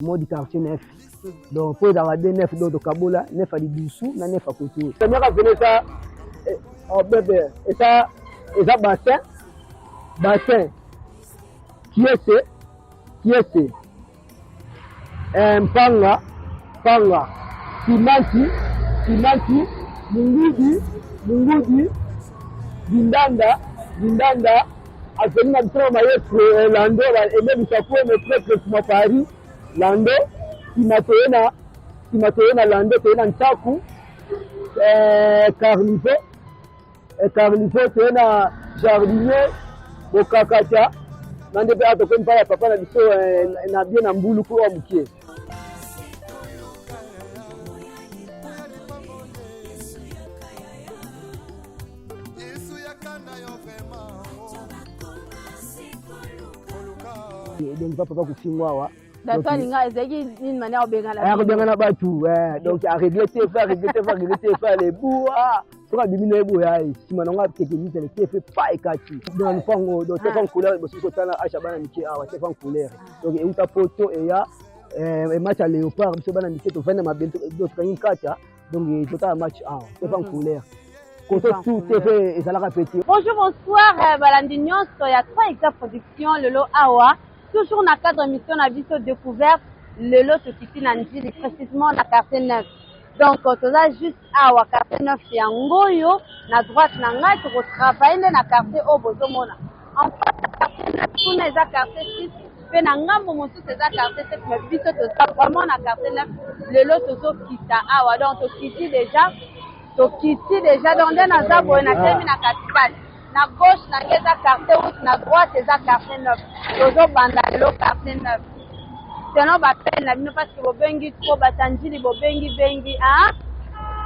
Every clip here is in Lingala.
mode quartier neuf. Donc pour avoir des neuf d'autres Kabola, neuf à dessous, na neuf à côté. C'est bien venir ça au bébé et ça bassin qui est panga simanti mungudi dindanda azali na bitoro maestro lando eme bisapo me presque kuma Paris lando timatoyena lando toyena ntaku carnivore toyena jardinier bokakacha nande pe atokoni mpa ya papa na biso na bien na mbulu ko wa mukie. Donc papa kufingwa wa d'accord linga ezaki nini manière obengana batu donc a regretter faire les bois soka bimino ebo ya sima nanga tekniki le fait pas ekati donc fango donc c'est fan couleur bosi sotana acha bana miki awa c'est fan couleur donc e uta photo e ya match à léopard biso bana miki to vana mabento donc kanyi kata donc tota match awa c'est fan couleur. Bonjour, bonsoir, Balandi Nyonso, il y a 3 Exa Production, le lot Awa, toujours dans le cadre de mission à Bisso Découverte, le lot se situe dans Ndjili, précisément dans la quartier 9. Donc, on a juste Awa, quartier 9, c'est Ngoyo, na droite, na ngai, tu retravailles dans la quartier Obozomona. En fait, la quartier 9, tout n'est pas quartier 6, mais na ngambo mosu c'est ça quartier 7, mais Bisso, c'est vraiment la quartier 9, le lot se quitte Awa, donc on quitte déjà. Donc ici déjà dans des nazabo na temi na katikati na gauche na ngeza quartier 8 na droite c'est ça quartier 9 tozo banda le quartier 9 sinon ba peine na bino parce que bobengi trop batanjili bobengi bengi hein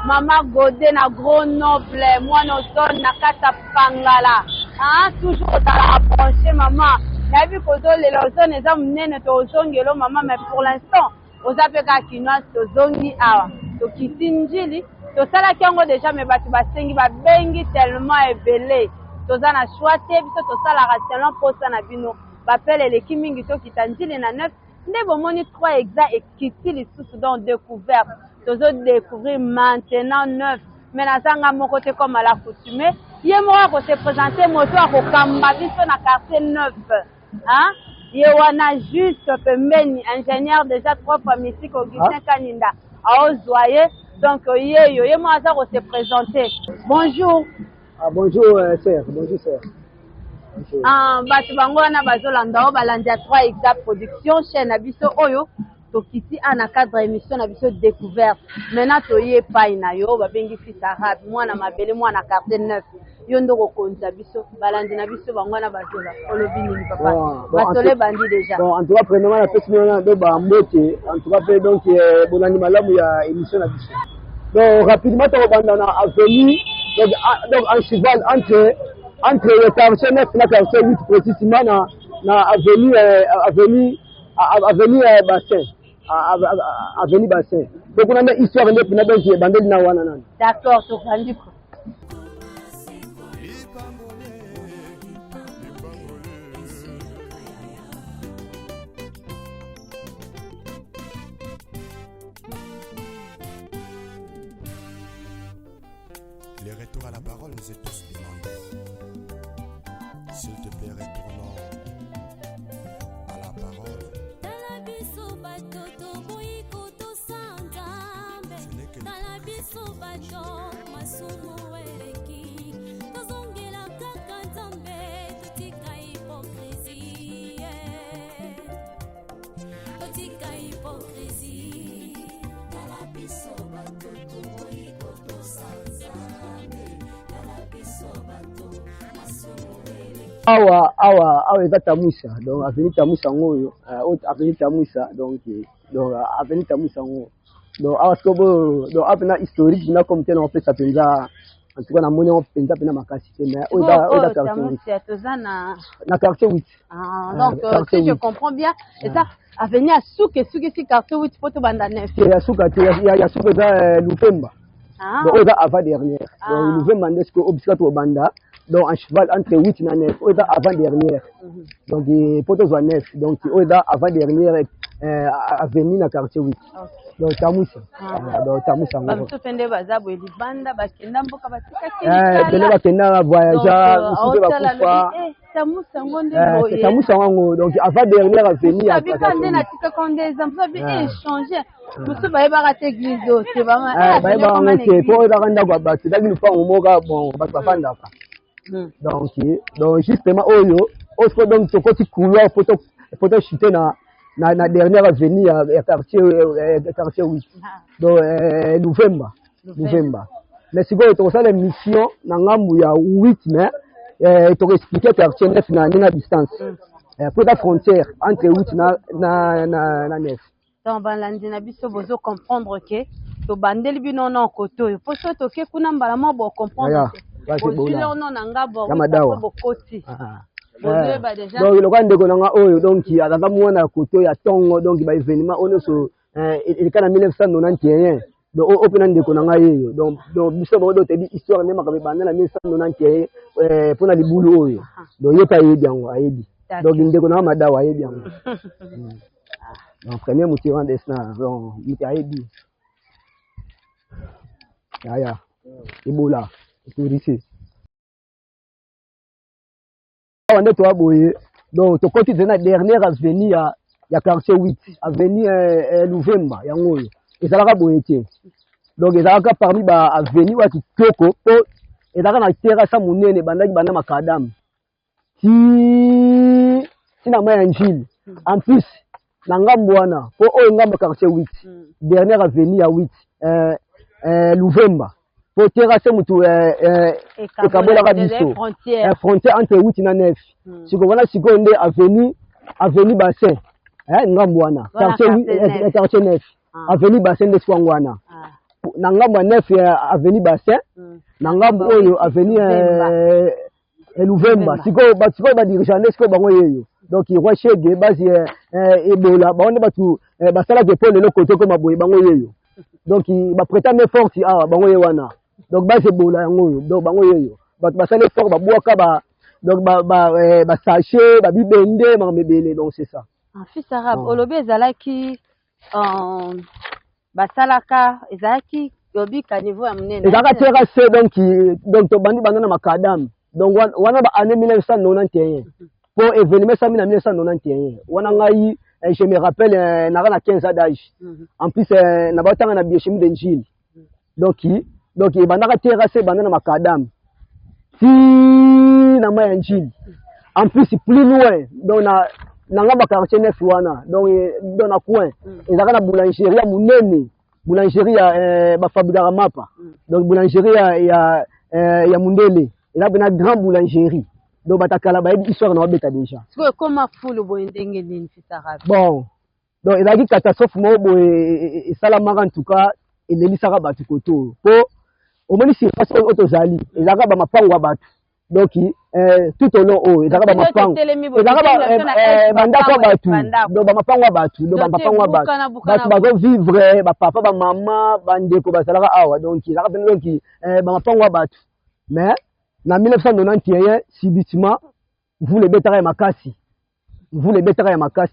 mama godé na gros noble moi no zone na kata pangala hein toujours dans la brancher maman na vu ko zo le zone eza munene to zongelo maman mais pour l'instant ozapeka kinwa to zongi awa to kitinjili to sala kiango déjà mais batu basengi ba bengi tellement ebele toza na choix te biso to sala tellement posa na bino bapele le kimingi to kitanjili na 9 nde bomoni 3 Exa et kitili sous dans découverte tozo découvrir maintenant 9 mais na zanga moko te comme à la coutume ye moko ko se présenter moto ko kamba biso na quartier 9 hein ye wana juste pembeni ingénieur déjà 3 fois mystique Augustin Kaninda aozoyer. Donc, ye moi ça se présenter. Bonjour. Bonjour, sœur. Bonjour, sœur. Batu bango na bazolanda o balandia 3 Exa Production chaîne abiso oyo to kiti ana cadre émission na biso découverte. Maintenant to ye pai na yo ba bengi fils arabe mwana mabele mwana quartier 9. Yo ndoko konza biso balandi na biso bango na bazola olobi nini papa batole bandi déjà. Bon en tout cas premièrement la personne na do ba mbote en tout cas donc bonani malamu ya émission na biso. Donc rapidement to banda na avenue donc en cheval entre le quartier 9 na quartier 8 précisément na avenue bassin avenue bassin. Donc on a une histoire de na donc bandeli na wana nani. D'accord to bandi. Le retour à la parole nous est tous demandé. S'il te plaît, retournons à la parole. awa eza Tamwisa donc avenue Tamwisa ngoyo avenue Tamwisa donc avenue Tamwisa ngoyo donc awa sikobo donc apena historique na comme tel on peut s'appeler en tout cas na moni on penza pena makasi mais oda na quartier 8 donc si je comprends bien et ça avenue Asuke si quartier 8 poto banda 9 ya Asuka ya Asuka za Lupemba donc oda avant dernière donc Lupemba ndesco obisika to banda donc en cheval entre 8 et 9, on est avant dernière. Donc, poteaux à 9, donc on est avant dernière avenue na quartier 8. Donc Tamusa. Donc Tamusa. Bamuso pende bazabo elibanda bakenda mboka batika bele bakenda voyager aussi bakufa. Tamusa ngonde boye. Tamusa wango donc avant dernière avenue ya bikande na tika konde exemple bi échanger. Muso baye barate église o c'est vraiment baye barate pour bakanda kwa batu dagi nous pas moka bon bakafanda ka. Donc justement oyo autre donc tokoti couloir photo chuter na dernière avenue ya quartier 8 donc November mais si vous avez une mission na ngambu ya 8 mais tu expliquer quartier 9 na distance pour la frontière entre 8 na 9 donc balandi na biso bozo comprendre que to bandeli bino na koto po so to ke kuna mbala mo bo comprendre bozilo no na ngabo bo koti donc le rwanda ndeko oyo donc azanga mwana koto ya tongo donc ba événement ono so elikana 1991 donc opena ndeko nanga yeyo donc biso bodo te di histoire ne makabe banda na 1991 pona libulu oyo donc yeta yebi yango ayebi donc ndeko nanga madawa ayebi yango donc premier motivant de ça donc yeta ayebi ya Ebola tourisé on est toi boye donc to côté de la dernière avenue ya quartier 8 avenue Louvemba yango oyo ezalaka boye te donc ezalaka parmi ba avenue wa kitoko po ezalaka na terrasse munene bandaki banda makadam ti na maya njili en plus na ngambo wana po oyo ngambo quartier 8 dernière avenue ya 8 Louvemba pour terrasser mutu ekabolaka biso frontière entre 8 na 9 siko wana siko nde avenue bassin ngambo wana quartier 9 avenue bassin nde siko wana na ngambo 9 avenue bassin na ngambo oyo avenue Louvemba siko ba dirigeant siko bango yeyo donc roi chege basi Ebola ba onde batu basala ke pole le côté comme boye bango yeyo donc ba prêter main forte bango ye wana donc base Ebola yango donc bango yeyo batu basala fort ba boaka ba donc ba sachet ba bibende ba mebele donc c'est ça en fils arabe olobe ezalaki basalaka ezalaki yobika niveau ya munene ezalaka terrasse donc to bandi banda na makadam donc wana ba année 1991 pour événement ça 1991 wana ngai je me rappelle na 15 ans d'âge en plus na batanga na biochimie d'Injil donc bandaka terrasse banda na makadam si na ma Injil en plus plus loin donc na ngamba quartier 9 wana donc dans na coin ezaka na boulangerie ya munene boulangerie ya ba fabrika mapa donc boulangerie ya Mundele ela bena grand boulangerie donc batakala ba histoire na beta déjà c'est comment fulu boy ndenge nini fitarabe bon donc ezaki catastrophe mo boy esalamaka en tout cas elelisaka batu koto po omoni surface otozali ezaka ba mapango batu donc tout au long o ezaka ba mapango ezaka ba bandako batu donc ba mapango batu donc ba mapango batu bazo vivre ba papa ba mama bandeko basalaka awa donc ezaka ben donc ba mapango batu mais na 1991 subitement vous les betara ya makasi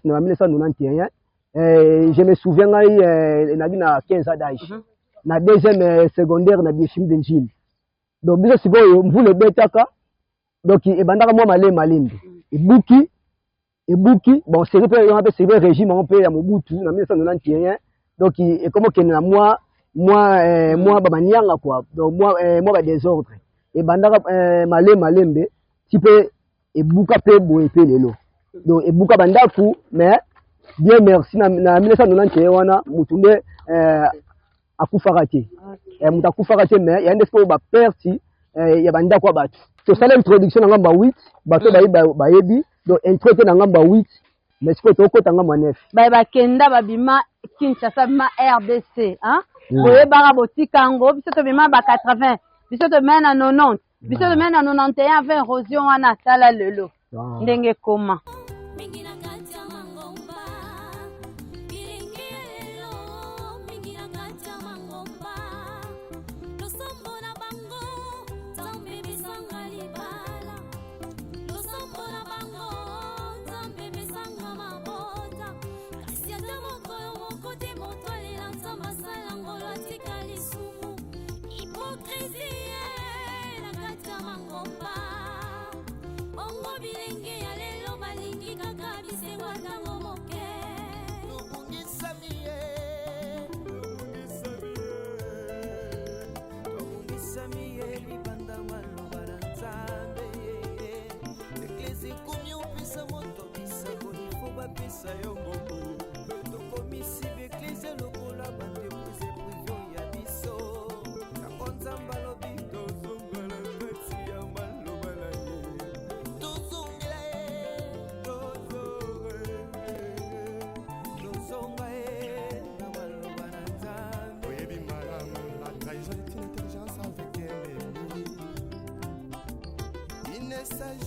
na 1991 je me souviens na 15 ans d'âge na deuxième secondaire na biochimie d'Injil donc biso sikoyo vous les betaka donc ebandaka mwa malembe ebuki bon c'est peu c'est régime on peut ya Mobutu na 1991 donc comment que na moi ba manianga quoi donc moi ba désordre ebandaka malembe type ebuka pe boye pe lelo donc ebuka bandaku mais bien merci na 1991 wana mutunde akufaka te mutu akufaka te mais ya ndesiko ba perte ya bandaku batu to sala introduction na ngamba 8 bato bayebi donc intro te na ngamba 8 mais siko to kota ngamba 9 ba kenda babima Kinshasa bima RDC hein boye bara botikango biso to bima ba 80 biso to mena 90 biso to mena 91 avec érosion wana sala lelo ndenge koma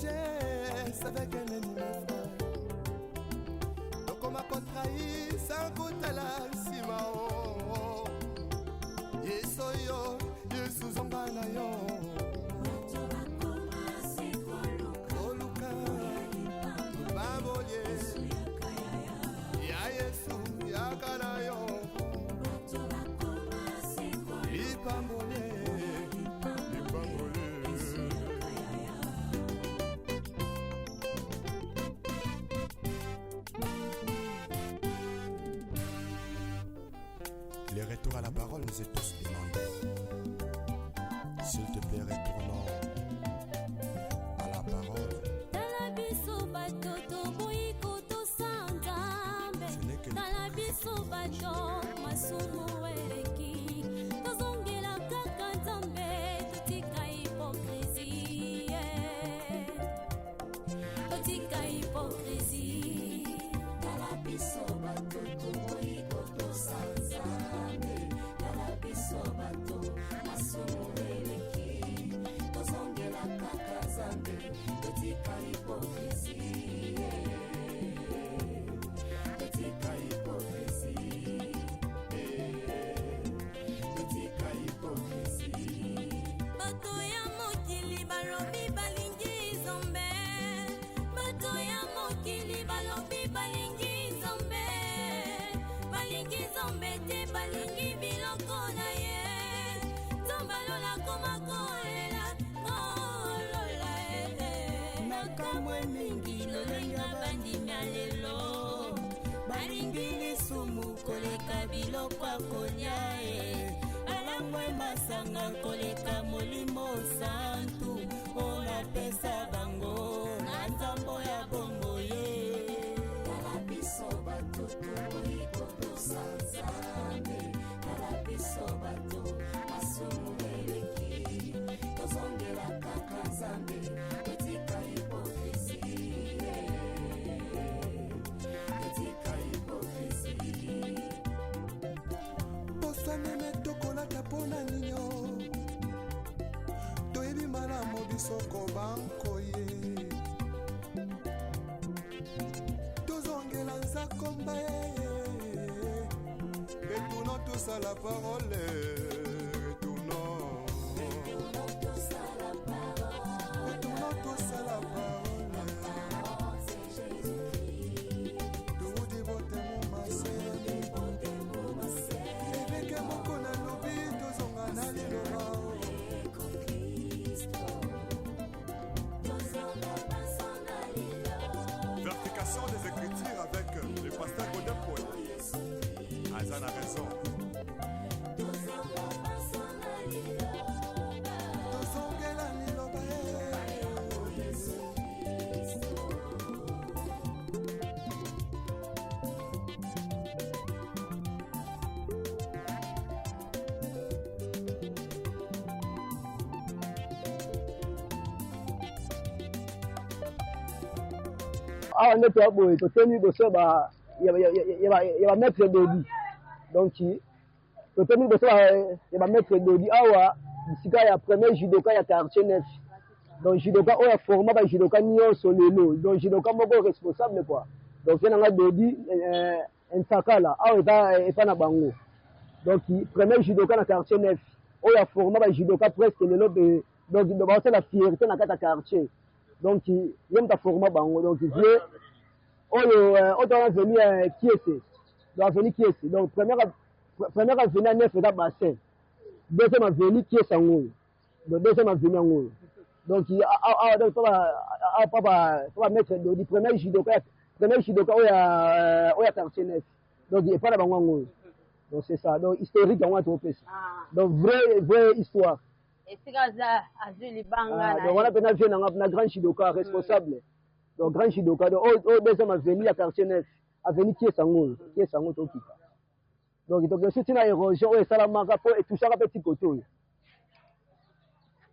geste avec un ennemi frère. Donc on m'a contrahi sans kotala nsima o. Yesoyo, Yesu zonga na yo. Koluka, babolye. Ya Yesu, yakana yo. Ipambole, ipambole. Le retour à la parole nous est tous demandé. S'il te plaît, retournons à la parole. Ce n'est que koleka molimo santu ona pesa bango na nzambo ya bongo ye kala biso bato toikoto sanzambe kala biso bato asumueleki tozongela kaka nzambe etika hipokrisi etika hipokrisi bosaneme tokolaka mpona nini toyebi malamu bisoko bankoye tozongela nzakomba retournons tous à la parole. Retournons tous à la parole. Retournons tous à la parole. c'est Jésus-Christ. Tout dévote mon massé. Évêque moko na lobi tozonga na liloba. Vertication des Écritures avec le pasteur Godin Paul. Azan a raison. awa nde toya boye totemi liboso ya bamaître dodi donc totemi liboso ya bamaître dodi awa bisika ya premier judoka ya quartier neuf donc judoka oyo aforma bajudoka nyonso lelo donc judoka moko responsable quoi donc ye nanga dodi nsakala awa eza epa na bango donc premier judoka na quartier neuf oyo aforma bajudoka presque lelo donc baosala fierté na kati ya quartier donc ye moto aforma bango donc vie oyo oyo venu kiese donc aveni kiese donc première aveni à neuf eza bassin deuxième aveni kiese yango oyo donc deuxième aveni yango oyo donc pa maître dodi premier judoka oyo ya quartier neuf donc epa na bango yango oyo donc c'est ça donc historique yango wana topesa donc vraie histoire. esika azwi libanga donc wana mpena vie nanga na grand judoka responsable donc grand judoka donc oyo deuxième aveni ya quartier neuf aveni kiesa yango tokika donc tokesu ntina érosion oyo esalamaka mpo etushaka mpe ti kote oyo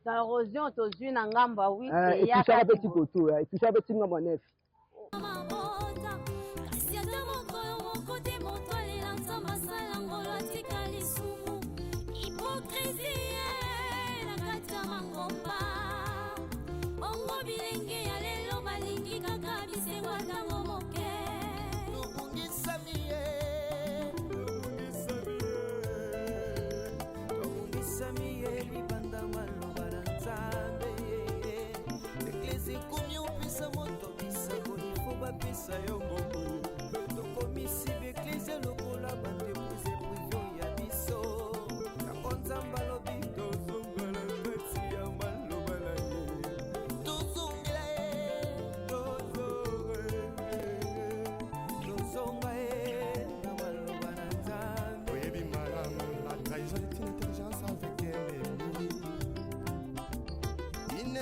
na érosion tozwi na ngambo ya 8 etushaka mpe ti kote oyo etushaka mpe ti ngambo ya 9 Ongo bilenge ya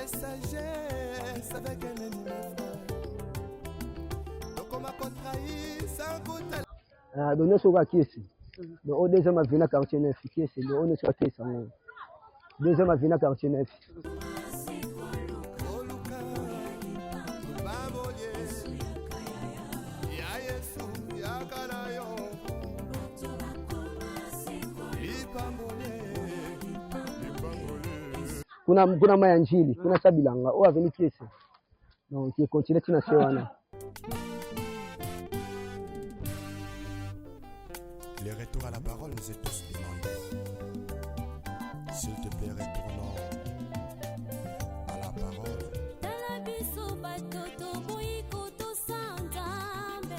Sagesse avec un ennemi frère. Donc on m'a contrahi sans goûter. Donc nous sommes qui ici. Donc au deuxième avenue à quartier 9 qui ici. Donc on est sur qui ça. Deuxième avenue à quartier 9. Kuna mayanjili, kuna sabilanga, o avenue Kiese. Donc il continue tina sewana. Les retours à la parole nous est tous demandés. S'il te plaît, retournons à la parole.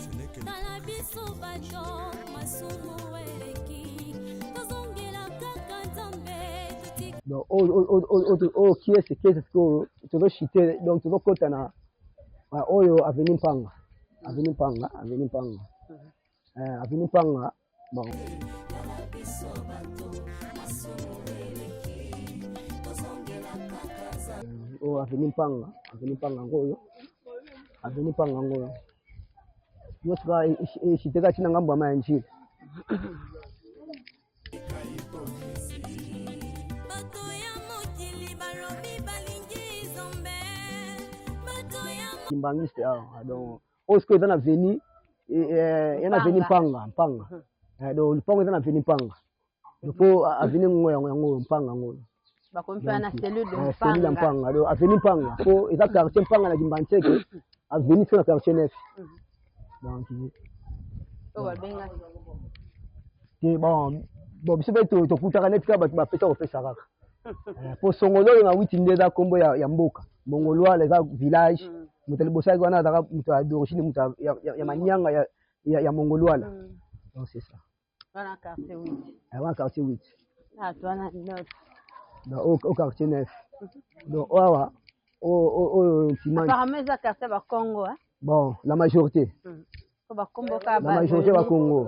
Ce n'est que donc qui est ce que tu veux chiter donc tu veux kotana oyo avenue Mpanga bon avenue Mpanga ngoyo yo sika chiteka china ngambo ama njiri Kimbangiste donc osko eza na veni yana veni Mpanga donc lipango eza na veni Mpanga po aveni ngo Mpanga ngo bakompa na cellule de Mpanga donc aveni Mpanga po eza quartier Mpanga na Kimbancheke aveni sur la quartier 9 donc babenga bon biso be to kutaka net ka ba pesa ko pesa kaka po songolo na 8 ndeza kombo ya mboka mongolwa les village mutali bosaki wana ataka mutu d'origine mutu ya manyanga ya mongolwa là donc c'est ça wana quartier 8 wana quartier 8 toi na 9 donc au quartier 9 donc awa apparemment ça quartier ba Congo hein bon la majorité ba Congo ka la majorité ba Congo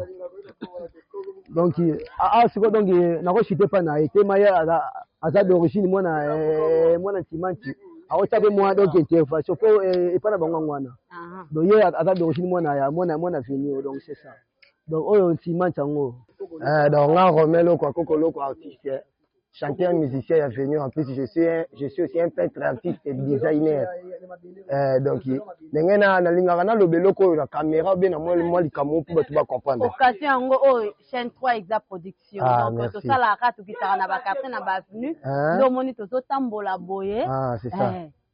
donc siko donc nako chité pa na été maya aza d'origine mwana Timanti aotabe mwa donc intervention po epana bango ngwana donc ye aza d'origine mwana venu donc c'est ça donc oyo Timanti ngo donc nga Romelo kwa kokolo artiste chanteur musicien est venu en plus je suis aussi un peintre artiste et designer donc nengena na lingaka na lobelo ko na caméra bien na moi likamo pour bato ba comprendre occasion ngo chaîne 3 exact production donc to sala ka to kitaka na ba carte na ba avenue ndo moni to tambola boye c'est ça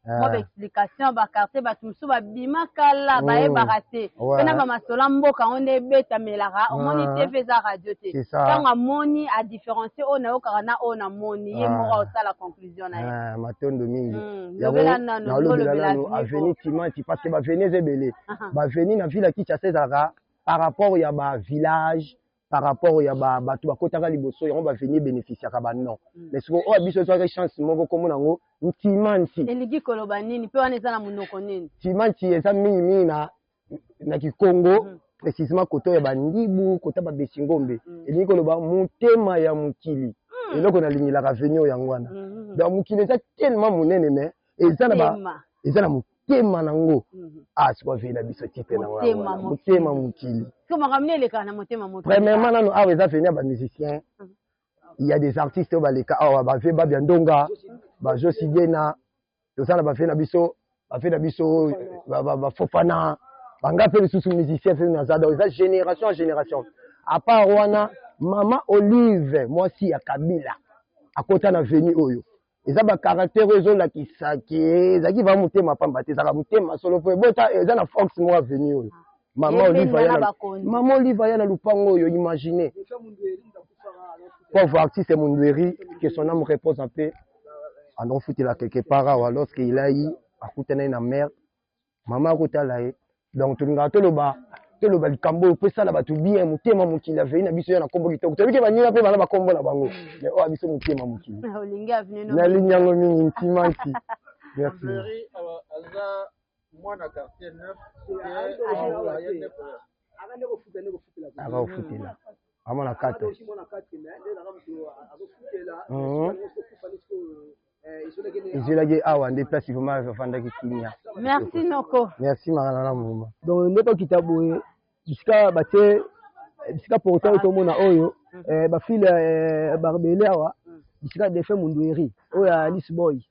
moi explication ba carte ba tumsu ba bima kala ba e baraté pena ba masola mboka on e beta melaka o moni TV za radio te tanga moni a différencier on na okana on na moni ye mo o sala conclusion na matondo mingi lobela nano lobela avenue Timanti parce que ba venez ebele ba venue na ville qui chasse zaka par rapport ya ba village par rapport ya bato bakotaka liboso yango ba venir bénéficier ka ba non mais siko o biso so chance moko komo nango Timanti eligi koloba nini pe wana eza na munoko nini Timanti eza mingi na Kikongo précisément koto ya bandibu kota ba Besingombe eligi koloba motema ya mukili eloko na lingila ka venir yango wana donc mukili eza tellement monene mais eza na motema nango siko vela biso tipe na wana motema mukili comment ramener les kana motema motema premièrement nano awa eza venir ba musiciens il y a des artistes au baleka awa ba fe ba biandonga ba Josidena tosala ba fe na biso ba Fofana banga pe lisusu musicien fe na zada eza génération en génération à part wana mama Olive moi si ya Kabila akota na veni oyo eza ba caractère ezola kisaki ezaki va mutema pamba te ezaka mutema solo po bota eza na force mo aveni oyo mama Oliva ya na lupango oyo imaginer pauvre artiste Mundweri que son âme repose en paix andon futila quelque part awa lorsqu'il a eu akutana na mère mama akutala ye donc tulingaka toloba likambo po esala bato bien motema mokili avei na biso ya na kombo kitoko toyebi ke baninga mpe bana bakombo na bango mais oyo biso motema mokili nalingi yango mingi ntimanti merci akofutela amona kata ezolaki awa nde place vraiment afandaki kinya. Merci Noko. Merci Maranana Mouma. Donc nde tokita boye bisika batie bisika portail tomona oyo bafile barbele awa bisika defe Mundweri oyo Alice Boy.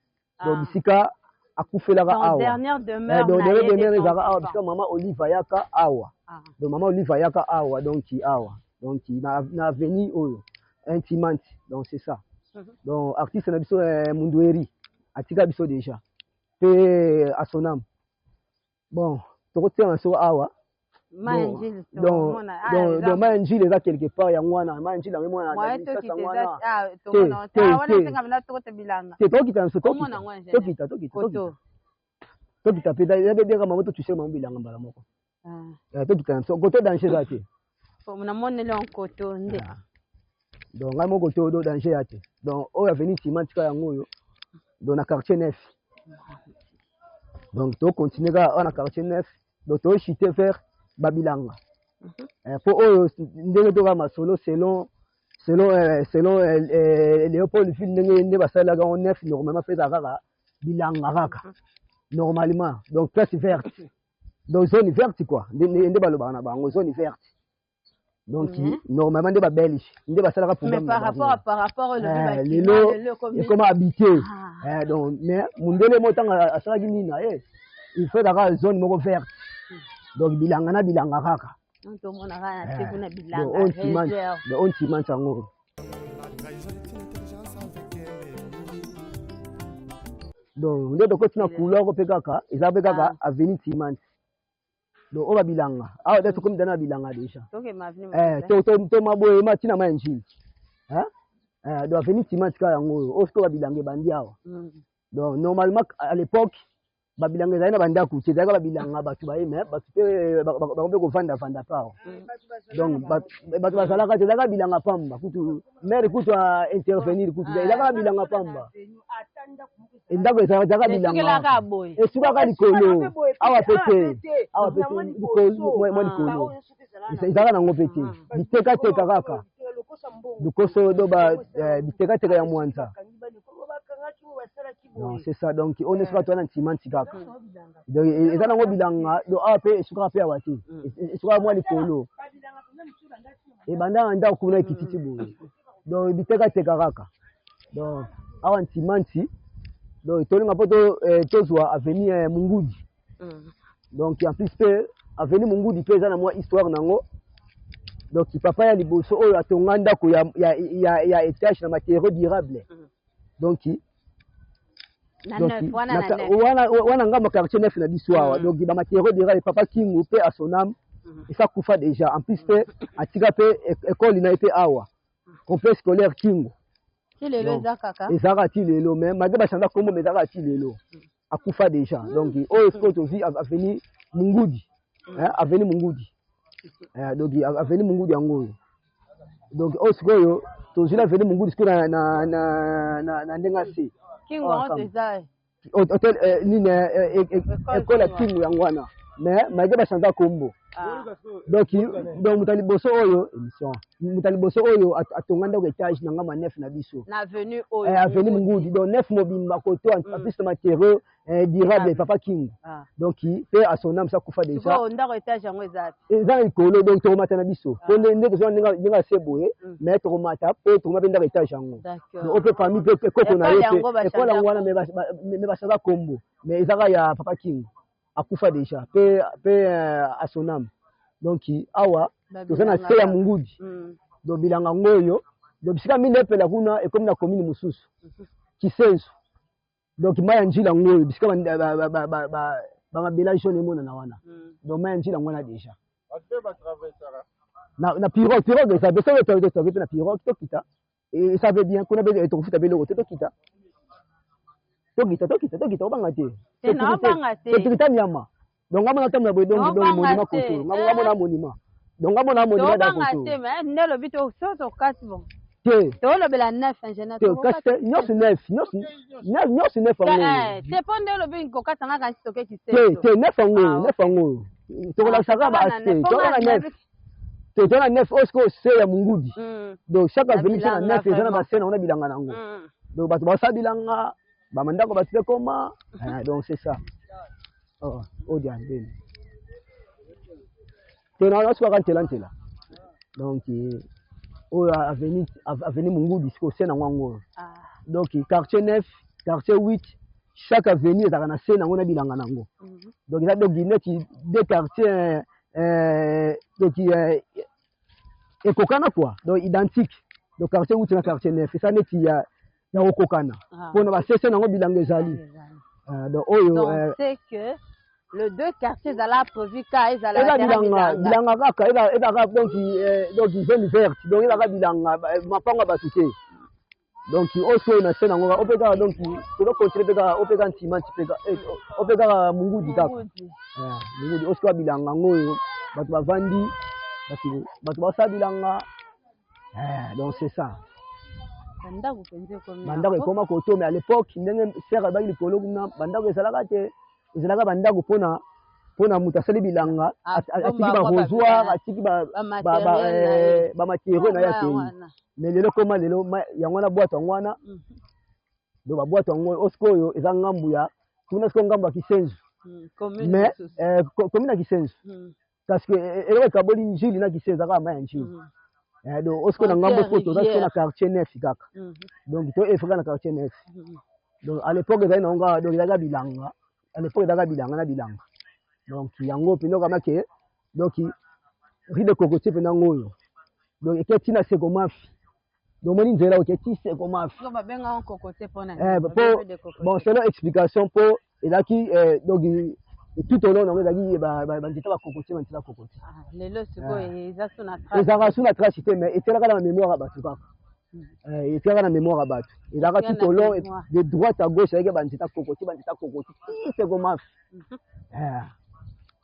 Donc bisika akufelaka awa. Dernière demeure ezaka awa bisika mama Oliva yaka awa. Donc mama Oliva yaka awa donc awa. Donc na avenue oyo intimante. Donc c'est ça. Donc artiste na biso Mundweri atika biso déjà pe à son âme bon tokotia na so awa Manjil donc Manjil eza quelque part ya mwana Manjil na mwana na sasa mwana tokita pe da mamoto tu sais mambo bilanga mbala moko tokita so koto danger ate na monele en koto nde donc ngai moko to do danger ate donc oyo avenue Timantika yango oyo dans le quartier 9. Donc, tu continues dans le quartier 9. Donc, tu chuter vers Babilanga. Pour eux, nous solo selon Léopold Phil, nous avons 9 normalement fait Bilanga. Normalement. Donc, place verte. Donc, zone verte quoi. Zone verte. Donc normalement des belges des basala pour mais par rapport au comment habiter donc mais mundele motanga asala nina il faut d'avoir une zone moko verte donc bilanga kaka on to mona kana te kuna bilanga on timante ngo donc ndio doko tina couleur pe kaka izabe kaka avenue Timante. Donc on va bilanga ah d'être comme dans bilanga déjà to maboye matina manjili do avenue Timantika yango o ko bilanga bandi awa donc normalement à l'époque ba bilanga zaina banda ku tsheza ba bilanga batho ba eme batho pe ba ko vanda pa donc batho ba sala ka tsheza ka bilanga pamba kutu maire kutu a intervenir kutu za bilanga pamba indako ezaka bilanga esuka ka likolo awa pete moi likolo ezaka nango pete biteka kaka dukoso do ba biteka ya mwanza non c'est ça donc on est sur toi dans Timantika donc ezana ngo bilanga do ape esuka pe awati esuka moi likolo e banda anda kuna kititi boye donc biteka kaka donc awa Timanti donc tolinga poto tozwa avenue Mungudi donc en plus pe avenue Mungudi pe ezana moi histoire nango donc papa ya liboso oyo atonga ndako ya étage na matériaux durable donc wana ngamba quartier 9 na biso awa donc ba matériaux durable papa Kingu pe à son âme et ça kufa déjà en plus pe atika pe école ina pe awa complexe scolaire Kingu lelo zakaka ezaka ti lelo même malgré ba chanda kombo mais ezaka ti lelo akufa déjà donc oyo ce que vi avenue Mungudi avenue Mungudi donc avenue Mungudi yango donc oyo tozila avenue Mungudi siko na ndenga si Kingu eza hotel nini école ya Kingu yango wana mais malgré ba chanda kombo donc mutaliboso oyo émission mutaliboso oyo atonga ndako étage na ngama 9 na biso na avenue oyo avenue Mungudi donc 9 mobimba koto en plus matériaux durable papa Kingu donc pe à son âme ça kufa déjà bon ndako étage yango ezati eza ikolo donc to mata na biso to ndenge to ndinga seboye mais to mata pe to mata ndako étage yango donc pe famille pe koko na yote école yango wana mais basala kombo mais ezaka ya papa Kingu akufa déjà pe à son âme donc awa tozana se ya Mungudi donc bilanga ngoyo donc bisika mine pela kuna et comme na commune mususu Kisenzo donc mai ya njila ngoyo bisika bamabela jaune emonana wana donc mai ya njila ngo wana déjà na pirogue eza beso toke na pirogue tokita ça veut bien kuna beza tokufuta beloko tokita obanga te tokita nyama donc ngamona tamna boy donc monument koto ngamona monument donc ngamona monument da koto te mais ne lo bito so kati bon te to lo bela neuf en général te kaste nyos neuf te ponde lo bin ko kata ngaka stoke ki te neuf ango to la saka ba aste to na neuf osko se ya mungudi donc chaque avenue na neuf ezana ba sena ona bilanga nango donc bato ba sabilanga ba mandako ba tse koma donc c'est ça oh dia ndeni tena na swa kantela donc o avenue mungudi siko sena ngwango donc quartier 9 quartier 8 chaque avenue ezaka na sena ngona bilanga nango donc il y a deux quartiers donc ekokana quoi donc identique donc quartier 8 na quartier 9 ça neti ya okokana pona ba sese nango bilanga ezali donc oyo c'est que le deux quartiers ezala provika ezala bilanga kaka ezaka donc zone verte donc ezaka bilanga mapanga batuke donc oso na sena ngo opeka donc to continuer peka opeka ntimanti peka opeka mungudi kaka mungudi oso bilanga ngoyo bato bavandi bato basabilanga donc c'est ça bandako ekoma koto mais à l'époque ndenge sere baki likolo kuna bandako ezalaka bandako mpona moto asali bilanga atiki barosoir atiki bamateriau na ye akei mais lelo koma lelo yango wana bwato yango wana do babwato yango osiko oyo eza ngambu ya kuna siko ngambu ya kisenzu mais commune ya kisenzu parce que eloko ekaboli njili na kisenzu aka ma ya njili donc osiko na ngambo siko toza siko na quartier 9 kaka donc to efrika na quartier 9 donc à l'époque ezali na onga donc ezalaka bilanga à l'époque ezalaka bilanga na bilanga donc yango mpenza okamake donc ride cocotier mpenza ngoyo donc eketi na sekomafi donc moni nzela oketi sekomafi bon selon explication po ezalaki donc tout au long nango ezalaki banzeta bacocotier banzeta cocotier ezalaka su na trace te mais etelaka na mémoire ya bato kaka etelaka na mémoire ya bato ezalaka tout au long de droite à gauche ezalaki banzeta cocotier sekomafi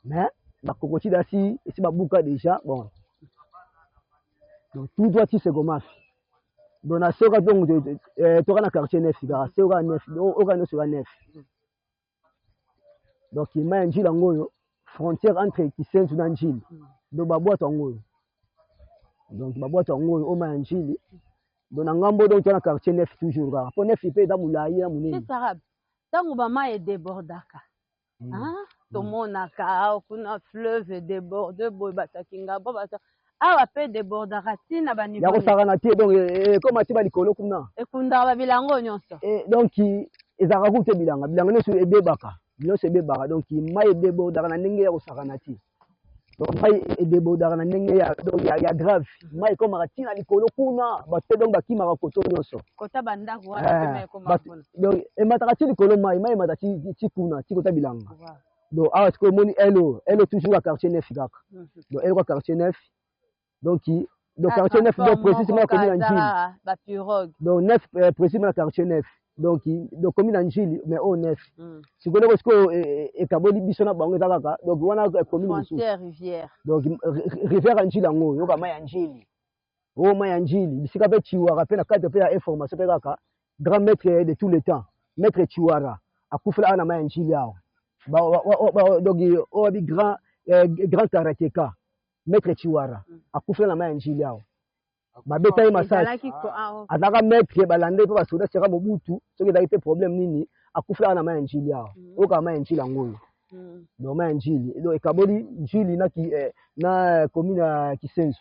mais bakokoti dasi esi babuka déjà bon donc tout droit ti sekomafi donc na seoka donc toka na quartier 9 kaka seoka 9 oka nyonso ka 9 donc ma ya njili yango oyo frontière entre kisenzu na njili donc babwato yango oyo donc babwato yango oyo oma ya njili donc na ngambo donc toka na quartier 9 toujours kaka mpo 9 mpe eza molai na monene ntango bama edebordaka tomonaka kuna fleuve déborde boye batakinga bo bata awa mpe débordaka ntina ya kosakana te donc ekoma ti balikolo kuna ekundaka babilango nyonso donc ezalaka kutu te bilanga nyonso ebebaka donc mai edebordaka na ndenge ya kosakana te donc mai edebordaka na ndenge ya grave mai ekomaka ntina likolo kuna bato te donc bakimaka koto nyonso kota bandako wana donc emataka ti likolo mai emata ti kuna ti kota bilanga donc awa sikoyo omoni elo toujours à quartier 9 kaka donc elo kwa quartier 9 donc quartier 9 donc précisément la commune Njili donc 9 précisément la quartier 9 donc commune Njili mais au 9 sikoyo sikoyo ekaboli biso na bango eza kaka donc wana commune rivière donc rivière ya Njili yango yoka mai ya Njili mai ya Njili bisika mpe Chiwara mpe na kati mpe ya information mpe kaka grand maître de tous les temps maître Chiwara akufela awa na mai ya Njili awa donc obi grand karatéka maître Chiwara akufela na mai ya Njili awa babeta ye masasi azalaka maître balande mpe basoda sera Mobutu soki ezalaki mpe problème nini akufela na mai ya Njili awa oyoka mai ya Njili yango oyo donc mai ya Njili donc ekaboli Njili na commune ya Kisenzu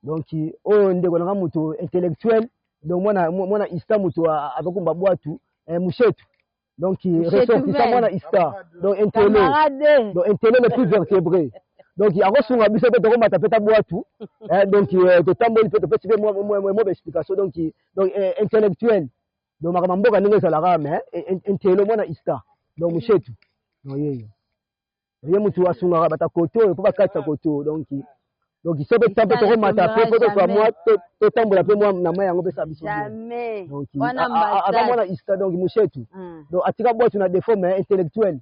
donc oyo ndeko nanga moto intellectuel donc mwana ista moto azokumba bwatu mushetu donc ressortissant mwana ista donc intelo le plus vertébré donc akosunga biso mpe tokomata mpe tabwatu donc totamboli mpe topesi mpe mo explication donc intellectuel donc makambo mboka ndenge ezalaka mais intelo mwana ista donc mushetu no yeyo ye mutu asungaka bata koto oyo mpo bakatisa koto donc sobe tampe tokomata mpe po tozwa mwa totambola mpe mwa na mai yango mpesa biso ava mwana ista donc mushetu donc atika bwatu na défaut mais intellectuel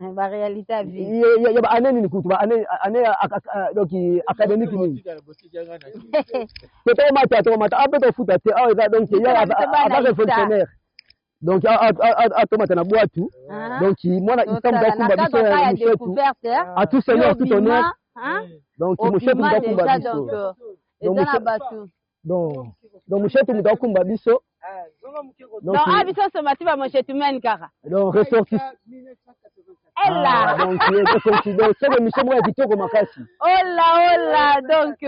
baréalité ya vie ya baane nini kutu baane donc académique nini tokomata ape tofuta te awa eza donc ava révolutionnaire donc atomata na bwatu donc mwana ista mutu akumba biso ya mushetu à tout seigneur tout honneur donc mushetu mutu akumba biso donc mushetu mutu akumba biso donc abiso somati ba mushetu men kaka donc ressorti ella donc c'est émission moko ya kitoko makasi ola donc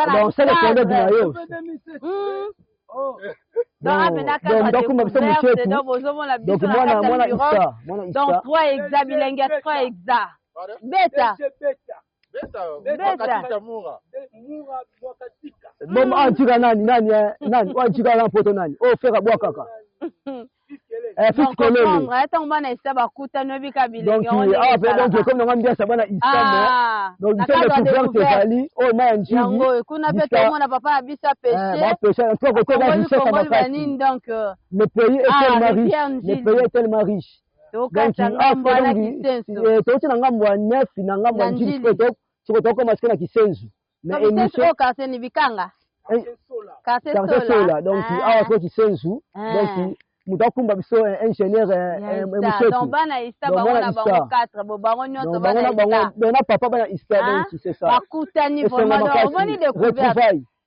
donc c'est le collègue na yo donc akumba biso mushetu donc mwana ista donc 3 exa bilenge 3 exa beta bon antika nani antika na poto nani o fera bwa kaka donc comprendre ata mbana isa bakuta no bika bilenge on donc comme nanga mbiasa bana isa donc c'est le pouvoir ezali o na njili yango kuna pe to mona papa na bisa péché ba péché en tout cas la richesse à makasi donc le pays est tellement riche donc toki na ngambo ya neuf na ngambo ya njili siko tokoma sike na kisenzu mais émission kase ni bikanga kase sola donc awa ko kisenzu donc mutu akumba biso ingénieur mushetu donc bana ista bango na bango 4 bo bango nyonso bana ista na papa bana ista donc c'est ça bakutani vraiment donc on est découvert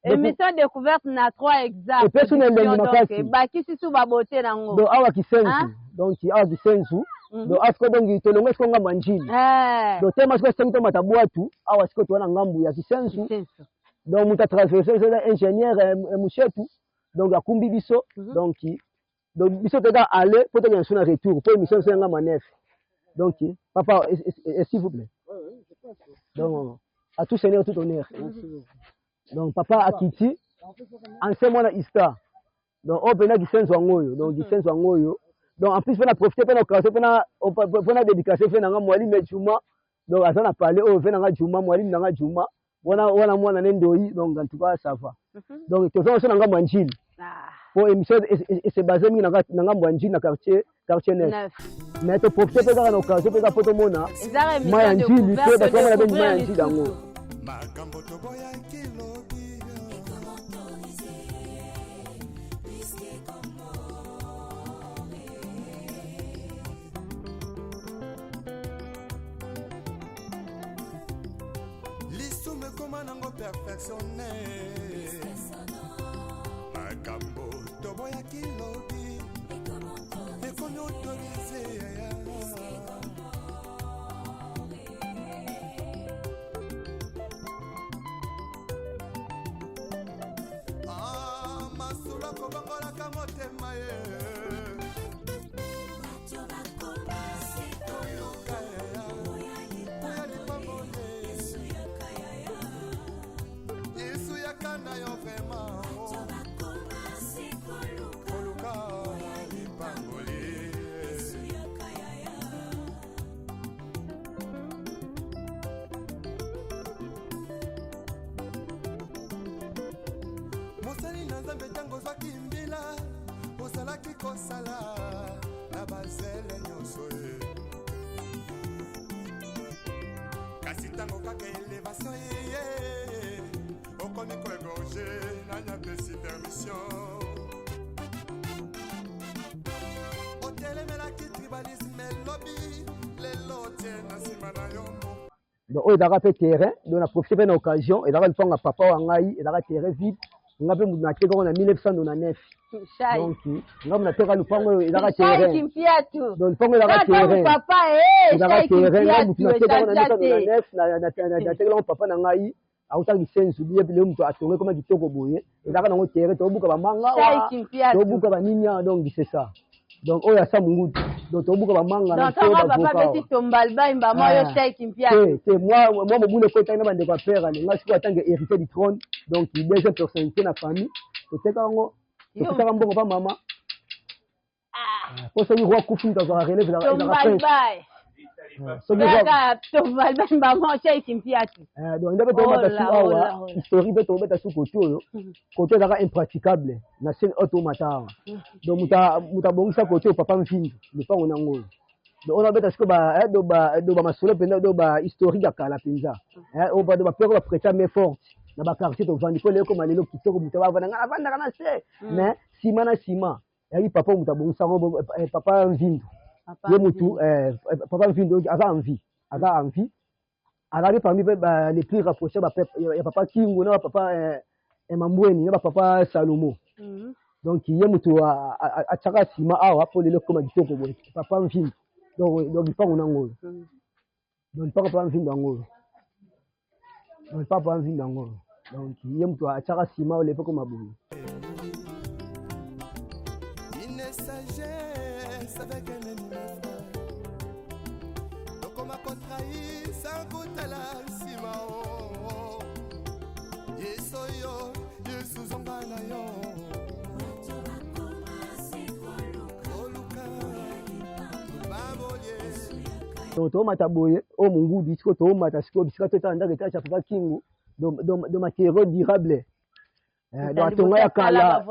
émission découverte na 3 exact donc bakisi su babote nango donc awa kisenzu donc awa kisenzu donc asko donc tolongo esko ngambo ya njili donc tema siko sengi tomata bwatu awa siko towana ngambo ya kisenzu donc mutu atraverse eza ingénieur mushetu donc akumbi biso donc biso toza aller po tokende so na retour po émission so yanga manef donc papa s'il vous plaît donc à tout seigneur tout honneur donc papa akiti ancien mwana ista donc o pena kisenzo ngoyo donc kisenzo ngoyo donc en plus pena profiter pena occasion pena dédicacer fe nanga mwalimu Juma donc azana parler o fe nanga Juma mwalimu nanga Juma wana mwana nendoi donc en tout cas ça va donc tozo so nanga mwanjili pour émission et c'est basé mi nanga mwanjili na quartier neuf mais to profiter pena na occasion pena photo mona mwanjili pe ba kama na ben mwanjili dango makambo toboya kilobi lisume koma nango perfectionné makambo toboya kilobi ekomi autorisé masula kobangolaka motema ye yesu yakana yo vraimen koluka lipangoli mosali na nzambe ntango ozwaki mbila ozalaki kosala na bazele nyonso ye kasi ntango kaka elevation yeye okomi koegorge nanyapesi permission otelemelaki tribalisme elobi lelo tie na nsima na yo donc oyo ezalaka mpe terrain donc na profite mpe na occasion ezalaka lipanga papa wa ngai ezalaka terrain vide nga mpe mutu natekaka na 1999 donc nga mutu nateka lupango oyo ezalaka terrain donc lupango ezalaka terrain ezalaka terrain nga mutu natekaka na 1999 natekelaka papa na ngai autaki sensu biye bile mutu atonge koma kitoko boye ezalaka nango terrain tobuka bamanga tobuka banini donc c'est ça donc oyo asa mungudu donc tobuka bamanga na donc tanga papa beti tombalba imbama yo chai kimpia c'est moi mobule kota na bande kwa père ne nga siko atanga héritier du trône donc deuxième personnalité na famille toteka ngo toteka mbongo pa mama pour ça il roi kufu dans la relève dans la prince tombalba imbama chai kimpia donc ndebe to mata su awa histoire beto beta su koto yo koto zaka impraticable na scène auto mata donc muta bongisa koto papa mfindu le pa ona ngolo donc on a beta siko ba do ba masolo penda do ba historique akala penza on ba do ba peur ba prêter main forte na ba quartier to vandi ko le ko malelo kitoko muta ba vanda ngana vanda kana se mais sima na sima yayi papa muta bongisa papa mfindu ye mutu papa mfindu aga envie arabi parmi les plus rapprochés ya papa Kingu na papa Mambweni na papa Salomo donc ye mutu ataka sima awa po lelo koma ditoko boye papa mfindu donc ipango na ngolo donc papa mfindu ngolo donc papa mfindu ngolo donc ye mutu ataka sima ole po koma boye avec un ennemi donc on m'a contrahi sans goûter la simao yesoyo yesuzongana yo donc tomata boye o mungudu siko tomata siko bisika totala ndako etacha papa Kingu de matériaux durables donc tonga ya kala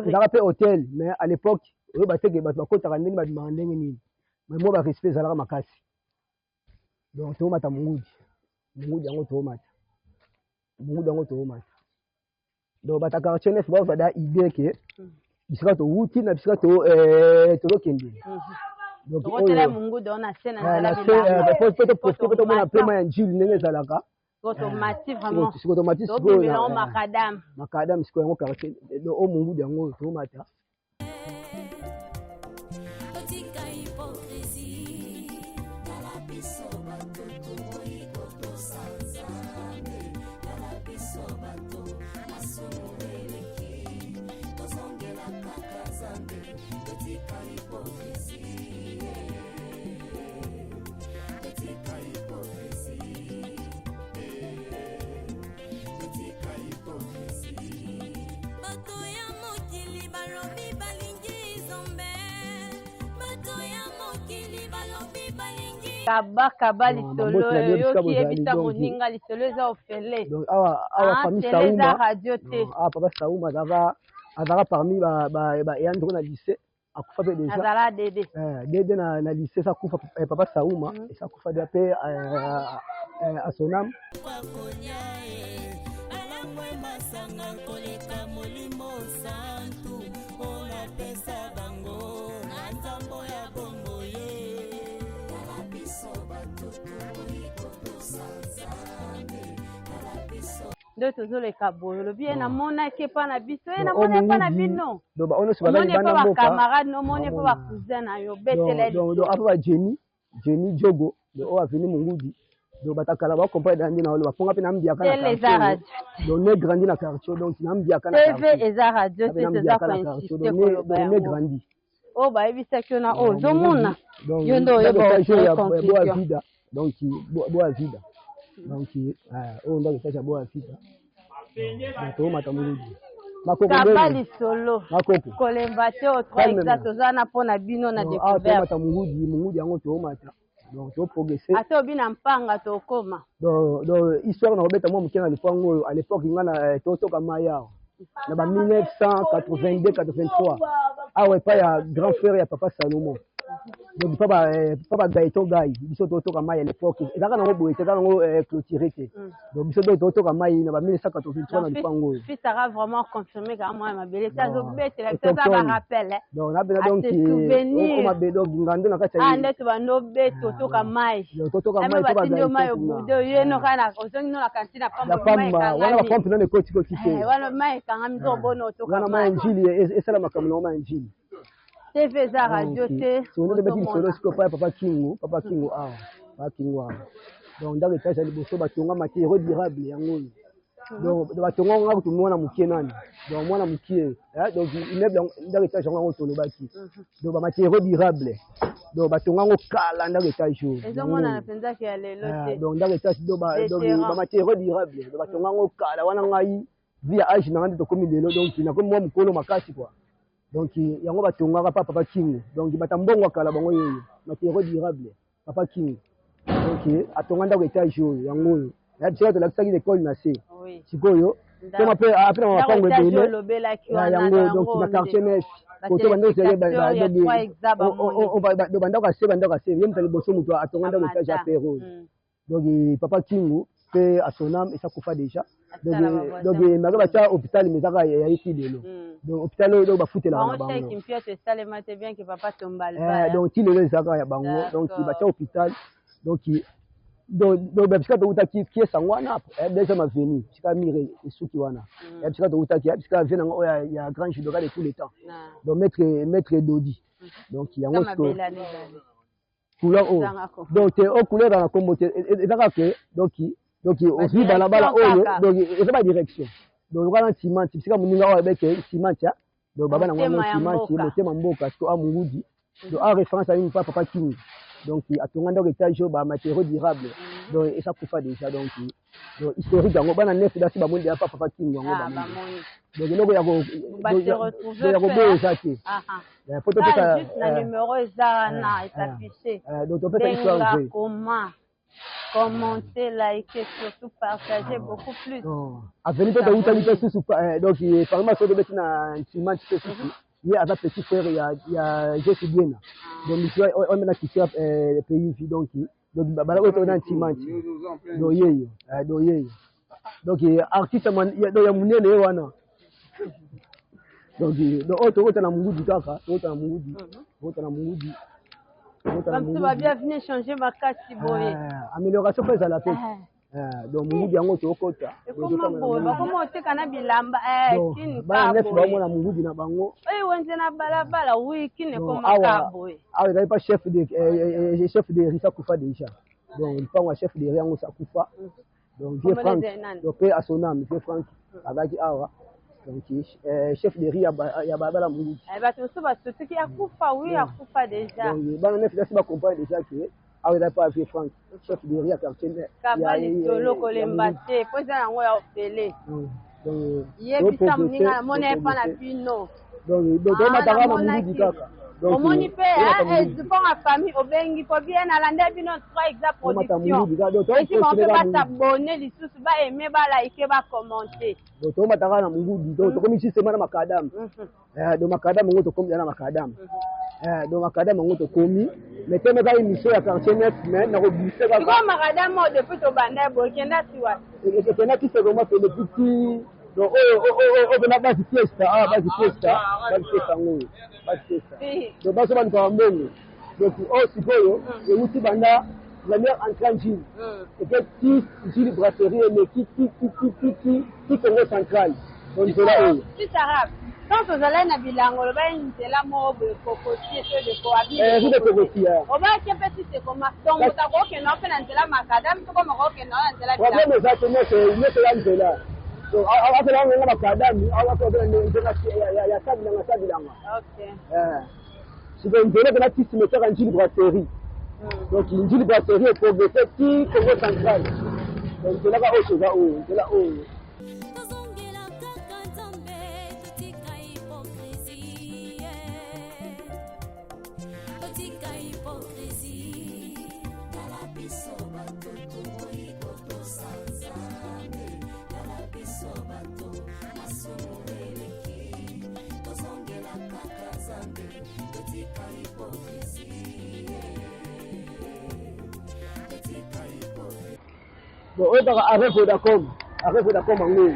ezaka mpe hôtel mais à l'époque oyo bateke bato bakotaka ndenge babimaka ndenge nini mais mo barespect ezalaka makasi donc toomata mungudu yango toomata donc bato ya quartier nef bavada idée ke bisika towuti na bisika tozokende donc po tomona pema ya njili ndenge ezalaka makadam siko yango quartier donc o mungudu yango toomata kaba lisolo yo kiebisa moninga lisolo eza ofele donc awa famille Saouma radio te papa Saouma azaka parmi ba yandro na lycée akufa pe déjà azala dede na lycée ça kufa papa Saouma et ça kufa de paix à son âme nde tozoleka boye olobi ye namonaki epa na biso ye namoni epa na bino omoni epa bacamarade nomoni epa bacousin na yo beteldonc apa bajeni jogo oyo aveni mongudi donc batakala bacomprendre nandi na olo baponga mpe nambiaka na donc ne grandi na quartier donc nambiaka na tv eza radio te toza koinsiste koloba yango grandi oyo bayebisaki yo na oyo ozomona yo nde oyeba conclusion donc boa vida donc oyo ndako etacha boa vida toomata moludi kaba lisolo kolemba te otra exact oza na mpo na bino na découverte mongudi yango toomata donc toprogresse ate obi na mpanga tokoma donc histoire na kobeta mwa moke na lipango oyo à l'époque nga na totoka mai awa na ba 1982 83 awa epai ya grand frère ya papa Salomo donc papa Gaëton Gaï biso totoka mai à l'époque ezalaka nango boye ezalaka nango clôturé te donc biso totoka mai na ba 1983 na lipango oyo fils sera vraiment confirmé ka mwa mabele ta zobetela biso za ba rappel donc nabena donc o mabele donc ngando na kati ya nde to bando beto totoka mai totoka mai to ba ndio mai obudo yeno kana ozongi no la cantine pamba mai kanga wana pompe na koti koti te wana mai kanga mizo bono totoka wana mai njili esala makambo na mai njili TV za radio te sono de beti solo siko papa Kingu awa donc ndako etacha liboso batonga matériaux durable yango donc batonga ngo ngako tumona mukie nani donc mwana mukie donc immeuble ndako étage ngo tolobaki donc ba matériaux durables donc batonga ngo kala ndako étage jo ezomona na penza ki ya lelo te donc ndako étage donc ba matériaux durables donc batonga ngo kala wana ngai via âge na ngandi to komi lelo donc na komi mwa mukolo makasi quoi donc yango batongaka papa King donc batambongo kala bango yeyo matériaux durables papa King donc atonga ndako étage jo yango ya bisika tolakisaki l'école na se sikoyo toma pe après na mapango ebele yango donc na quartier neuf koto bando seye bandako ase ye mutali boso mutu atonga ndako étage ya pero donc papa Kingu pe asonam esa kufa déjà donc maka batia hôpital mezaka ya iti lelo donc hôpital oyo bafutela na bango donc ti lelo ezaka ya bango donc batia hôpital donc bisika tokutaki kiesa wana deuxième avenue bisika mire esuki wana bisika tokutaki bisika avenue nango ya grand judoka de tous les temps donc maître Dodi donc yango couleur oyo donc te o couleur na kombo te ezaka ke donc ozwi balabala oyo donc eza ba direction donc lokana ciment bisika moninga oyo abeke ciment ya donc baba nango ciment motema mboka to amungudi donc en référence à une papa King donc atonga ndako étage ba matériaux durables donc esa kufa déjà donc historique yango bana neuf dasi ba monde ya papa King yango ba donc loko ya ko boye zaki photo peka na numéro eza na affiché donc on peut faire histoire commenter, liker, surtout partager beaucoup plus. Avenue de Outali sous donc par exemple sur de na ciment sous il y a un petit frère il y a Jesse Biena donc on mena qui sert le pays donc bala ko na ciment donc yeyo donc artiste man ya munene wana donc auto na mungudi kaka auto na mungudi comme tu vas bien venir changer ma carte boye amélioration pesa la paix donc mungudi yango tokota comment oteka na bilamba kini ba neuf ba mona mungudi na bango wenze na balabala oui kini koma kaboye il n'est pas chef de Risa Kufa déjà donc il pas chef de Riango Sakufa donc Vieux Franck donc à son âme Vieux Franck avec awa donc chef de Ria ya babala mungudi bato so bato qui akufa oui akufa déjà donc ba neuf là ba comprendre déjà que il n'a pas Vieux Franck chef de Ria quartier kabali tolo kolembate poza yango ya opele donc yebisa muninga mona pa na pino donc mataka na mungudi kaka omoni pe ezipon a famille obengi po bien alande bino 3 exact production eki monpe batabone lisusu baeme balaike bakommente donc tomataka na mungudi donc tokomi systeme na makadamu donc makadamu ngo tokomi na makadamu donc makadamu ngo tokomi meteme ka émission ya quartier net mais na kobise ka ko makadamu depuis to banda bokenda siwa ekena kise ko ma pe le petit donc na basi fiesta ngo donc baso bani kwa mbongo donc sikoyo euti banda première entrée en Gilles c'était Gilles brasserie mais qui Congo central donc c'est là c'est arabe quand vous allez na bilango le bain c'est la mo kokoti et de cohabiter de kokoti on va que petit c'est comme donc ta ko que non fait dans la macadam to comme ko que non dans la bilango problème ça c'est là donc après là on a makadamu on va faire ya sabilanga OK c'est une zone de la petite cimetière en Gilles brasserie donc une Gilles brasserie est progressée qui Congo central donc c'est là c'est là bon on va arrêter d'accord mango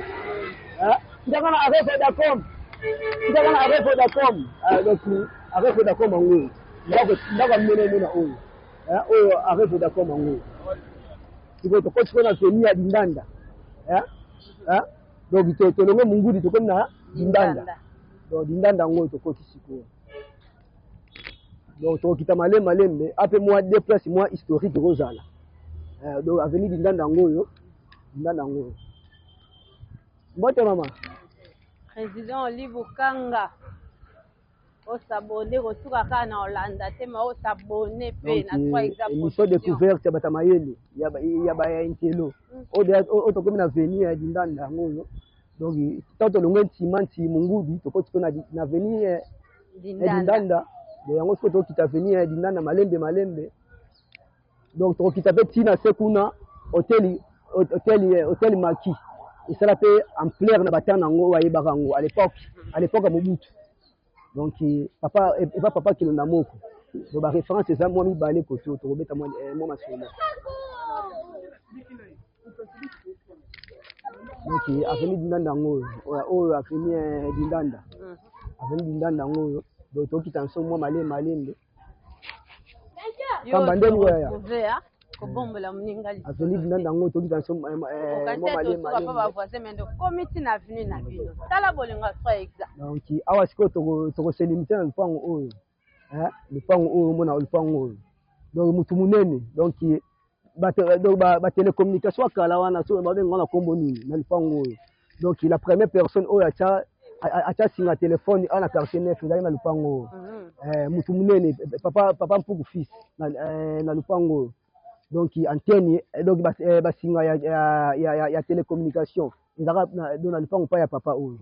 ndakana arrêter d'accord donc arrêter d'accord mango ndaka mene na oyo arrêter d'accord mango siko to kochi kona feni ya dindanda donc to longo mungudi to kona dindanda donc dindanda ngo to kochi siko donc to kita malembe après moi deux places moi historique rozala donc avenue dindanda ngoyo Mbote maman. Président Olive Kanga. Au s'abonner, retour à Kana Hollanda, mais au s'abonner, émission découverte, il y a Batamayeli, il y a Intelo. Au comme na venir d'Indanda, donc tant que l'on est Timanti, Mungudi, tu peux na venir d'Indanda, et on se qui t'a venir d'Indanda, Malembe. Donc tu as fait Tina Sekuna, hôtel Maki. Et ça l'a fait en plein na Batanango, à Barango, à l'époque à Mobutu. Donc papa et pas papa qui nous a moko. Donc la référence c'est ça moi mi balé côté to robeta moi ma solo. Donc afeni dindanda ngo o afeni dindanda. Afeni dindanda ngo donc to kitanso moi malembe. Kamba ndeni waya. Kobombola muningali. Afeni dindanda ngo to kitanso moi malembe. Papa voisin mais donc comité na venu na bino. Tala bolinga soit exact. Donc awa siko to se limiter na pango oyo. Le pango oyo mona le pango oyo. Donc mutu munene donc ba télécommunication kala wana so ba benga na kombo nini na le pango oyo. Donc la première personne oyo acha singa téléphone ana quartier neuf ndali na le pango oyo. Mutu munene papa mpuku fils na le pango oyo. Donc antenne donc ba singa ya télécommunication. Ils ont le pango pas ya papa oyo.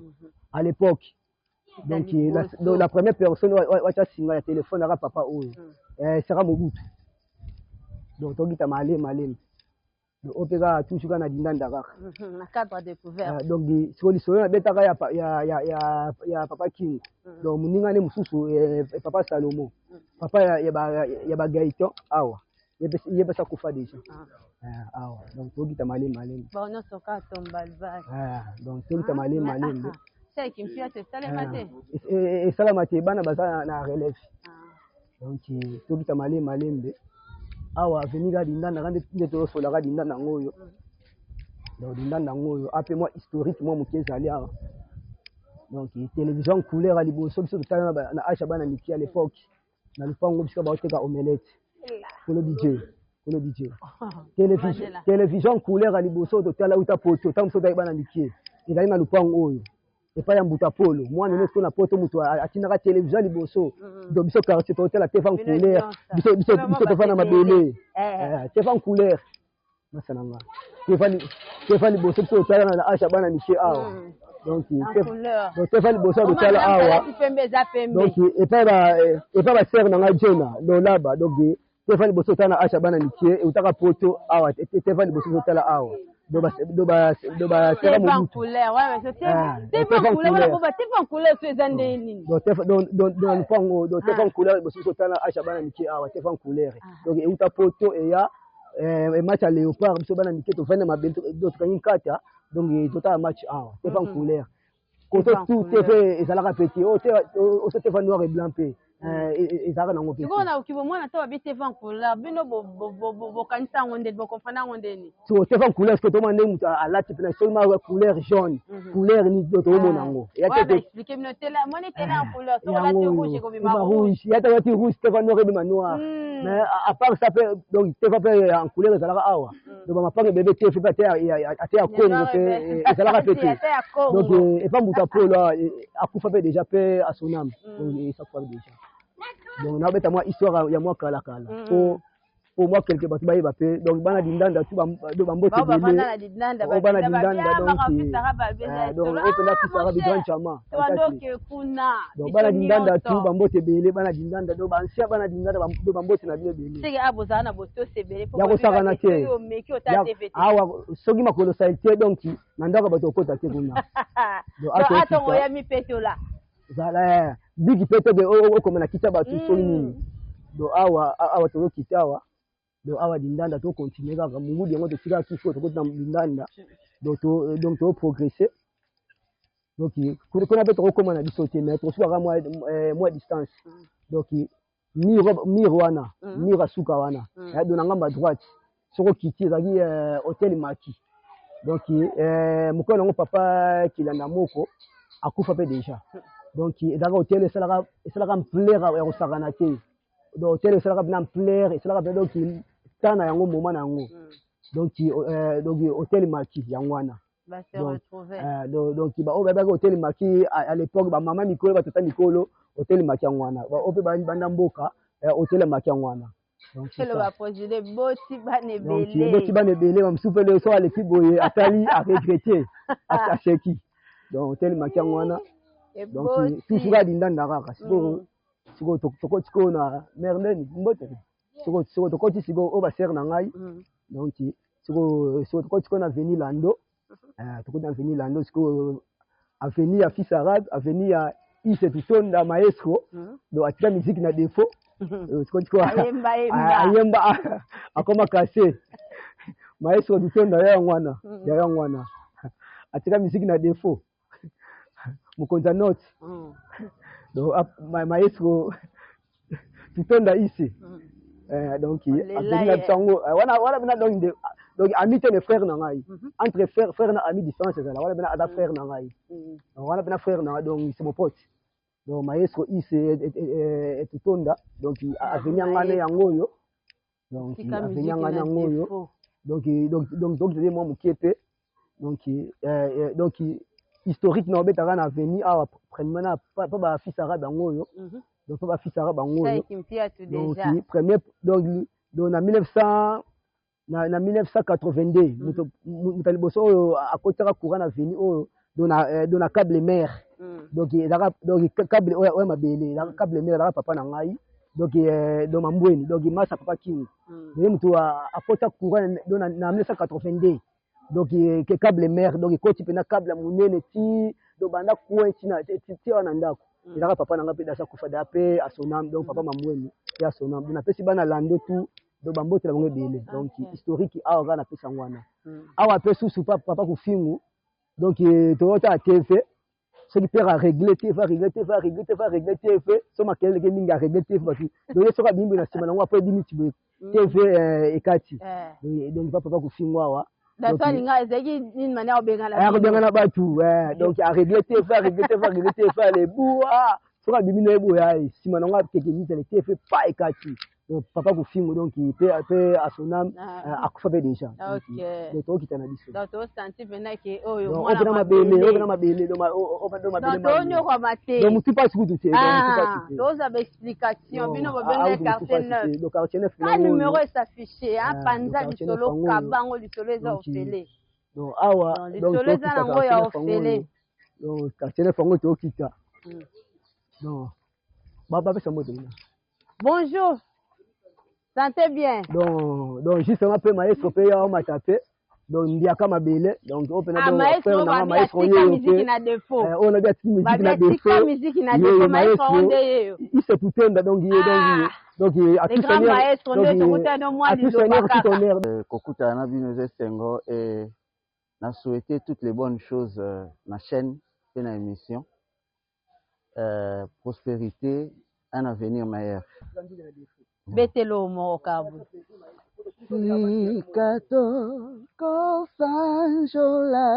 À l'époque. Donc la première personne qui signé le téléphone à papa sera Mobutu. Donc on dit à Malem. Donc on peut toujours na dindanda kaka. Na cadre découvert. Donc solution ya betaka ya papa King. Donc muninga ne mususu papa Salomon. Papa ya ba Gaëtan awa. Il pas ça kufa déjà. Awa. Donc on dit à Malem. Bon non soka tombalva. Donc on dit à Malem. C'est qui me fait salamate. Et salamate bana baza na relève. Donc to kita malembe. Awa venir dindanda quand to so la dindanda ngoyo. Donc dindanda ngoyo après moi historique moi mukeza ali awa. Donc télévision couleur à liboso biso tala na Aisha bana miki à l'époque. Na lupango biso ba oteka omelette. Pour le DJ. Télévision couleur à liboso to tala uta poto tam so dai bana miki. Ila na lupango oyo. Et pas un bout à polo. Moi, je suis un pote à la télévision liboso. Donc, je suis quartier pour la téléphone couleur. Je suis téléphone à belé. Téléphone couleur. Téléphone liboso, je suis à la Achabana Miché Awa. Donc, téléphone liboso, je suis à la Awa. Donc, et pas la serre dans la Jena, là-bas. Donc, téléphone liboso, je suis à la Achabana Miché. Et tu as un poto Awa. Téléphone liboso, je suis à la Awa. Téléphone couleur, ouais, mais c'est téléphone couleur, c'est zandeni. Donc le pango, donc téléphone couleur, parce que ça là, Achabana Miki, téléphone couleur. Donc et uta poto et ya match à léopard, parce que bana Miki, tu fais ma belle, d'autres quand une carte, donc tout un match téléphone couleur. Quand tout est fait, et ça l'a répété, au téléphone noir et blanc pe. Et ça va dans mon pays. Tu vois, on a moi na toi habiter fan couleur, bino bo kanisa ngonde, bo comprendre ngonde ni. Tu vois, téléphone couleur, ce que tu m'as dit, à la type seulement couleur jaune, couleur ni d'autres monango. Et à expliquer-moi telle, moi ni telle en couleur, sur la rouge et comme rouge. Il y a ta rouge, téléphone noir et noir. Mais à part ça, donc téléphone en couleur, ça l'a awa. Donc ma part bébé tu fais pas terre, à terre Congo, et ça l'a répété. Donc et pas Moutapo là, à Koufa déjà paix à son âme. Donc ça fait déjà. Donc na beta moi histoire ya moi kala pour moi quelque part ba paix. Donc bana dindanda tu ba mbote belé. Bana dindanda donc on peut là tout ça grand chama. Donc bana dindanda tu ba mbote belé, bana dindanda do ba ancien bana dindanda ba mbote na belé. C'est abozana na boto se belé pour ya kosaka te. Awa soki makolo sa été donc na ndaka bato kota te kuna. Donc attends ya mi peto là. Zala bigi peto de o comme na kita bato so nini. Donc awa to kitawa. Donc awa dindanda to continuer kaka mungu yango to tika kifo to kota dindanda. Donc to progresser. Donc qu'on a peut comment na biso te mais to soit moi distance. Donc mirwana mirasuka wana. Ya dona ngamba droite. Soko kiti zaki hôtel Maki. Donc mukolo ngo papa kilanda moko akufa pe déjà. Donc daga hôtel ça la plaire ya osakana te. Donc hôtel ça la bien plaire et ça la donc tana yango moment nango. Donc hôtel Maki yangwana. Va se Donc, retrouver. donc au bébé hôtel maki à l'époque ba maman mikolo ba tata mikolo hôtel maki ngwana ba ope ba banda mboka hôtel maki ngwana donc C'est le va poser boti bane donc belé. boti bane belé mam souffle le soir les filles boye atali à regretter à cheki donc hôtel maki ngwana Et donc boti. toujours à dinda raka siko toko tiko na merlene mbote siko toko siko o ba ser na ngai donc siko toko tiko na venir lando toko na venir lando siko avenir à fils arabe avenir à ise tutonda maestro donc atika musique na défaut siko tiko ayemba akoma cassé maestro tutonda ya ngwana atika musique na défaut mukonza note donc maestro tutonda ise donc avenir sango wana bina donc ami te les frères na ngai entre frère na ami différence ça wana bina ada frère na ngai wana bina frère na donc c'est mon pote donc maestro ise et tutonda donc avenir ngane yango yo donc avenir ngane yango yo donc je moi mukiepe donc historique na obetaka na avenir awa premièrement pas ba fils arabe yango yo donc pas ba fils arabe yango yo donc premier donc na 1982 mutali boso oyo akotaka courant na avenir oyo donc na câble mer donc câble oyo mabele na câble mer la papa na ngai donc mambweni donc masa papa king donc mutu akota courant donc na 1982 donc que câble mer donc koti pena câble munene ti donc banda coin ti na ti wana ndako ezaka papa na ngai pe dasa kufa da pe asonam donc papa mambweni ya sonam na pesi bana lando tout donc bambote la bango ebele donc historique awa kaka na pesa ngwana awa pe susu papa kufingu donc toyota atefe soki père a réglé te va régler te fe so makelele ke mingi a réglé te parce donc soki abimbi na nsima nango apres 10 minutes boye tv ekati donc papa kufingu awa akobengana batu donc a réglé te fa lebu soki abimi na ye boye nsima nango akeke mitele te fe pa ekati donc papa kufingu donc pe asonam akufa pe déjà donc tokita na biso donc to senti pena ke oyo mwana mabele donc mutu pasi kutu te toza ba explication bino bobenga quartier 9 donc quartier 9 ka numéro s'afficher panza lisolo kabango lisolo eza ofele donc awa lisolo eza nango ya ofele donc quartier 9 yango tokita donc baba pesa moto bonjour. Sentez bien. Donc justement peu maestro pe ya matape donc ndiaka mabele donc open maestro na maestro musique na défaut on a bien musique na défaut musique na défaut maestro onde yeyo il se tutenda donc à tout seigneur maestro nde tokutana moi du kokuta na bino zesengo et na souhaiter toutes les bonnes choses na chaîne et na émission prospérité un avenir meilleur. Betelo mo kabu. Sikato kofanjola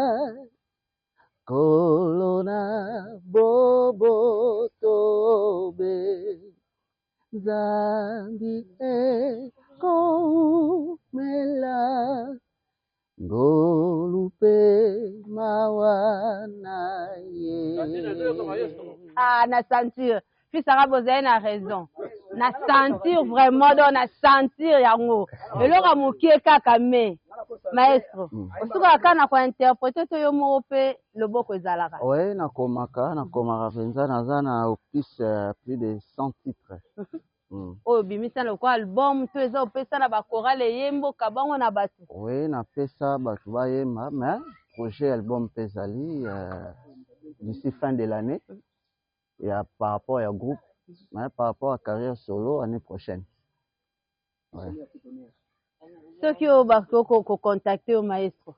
kolona bobo tobe zambi komela golupe mawana ye. Na sentir fils arabe ozaye na raison na sentir vraiment donc na sentir yango eloko mokie kaka me maestro osuka kaka na kointerprete to yo moko mpe loboko ezalaka oui nakomaka mpenza naza na plus de 100 titres oyo bimisa lokola album to eza opesa na bakorale eyemboka bango na bato oui napesa bato bayemba mais projet album mpe ezali d'ici fin de l'année et par rapport à groupe, mais par rapport à carrière solo l'année prochaine. Ouais. Ceux qui ont contacté au maestro.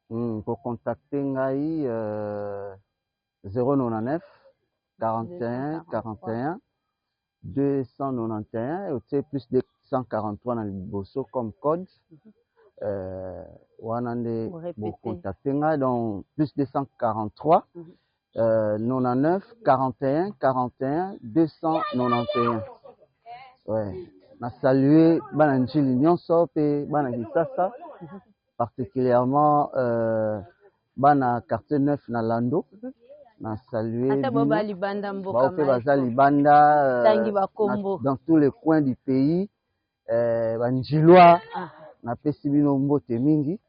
Pour contacter Ngaï 099 41 41 291 et aussi plus de 143 dans le bosso comme code. Wanande pour contacter Ngaï donc plus de 143. 99 41 41 291. Ouais. Na salué bana njili nyonso pe bana kisasa particulièrement bana quartier 9 na Lando na saluer ata boba libanda mboka pe baza libanda tangi bakombo dans tous les coins du pays banjilwa na pesi bino mbote mingi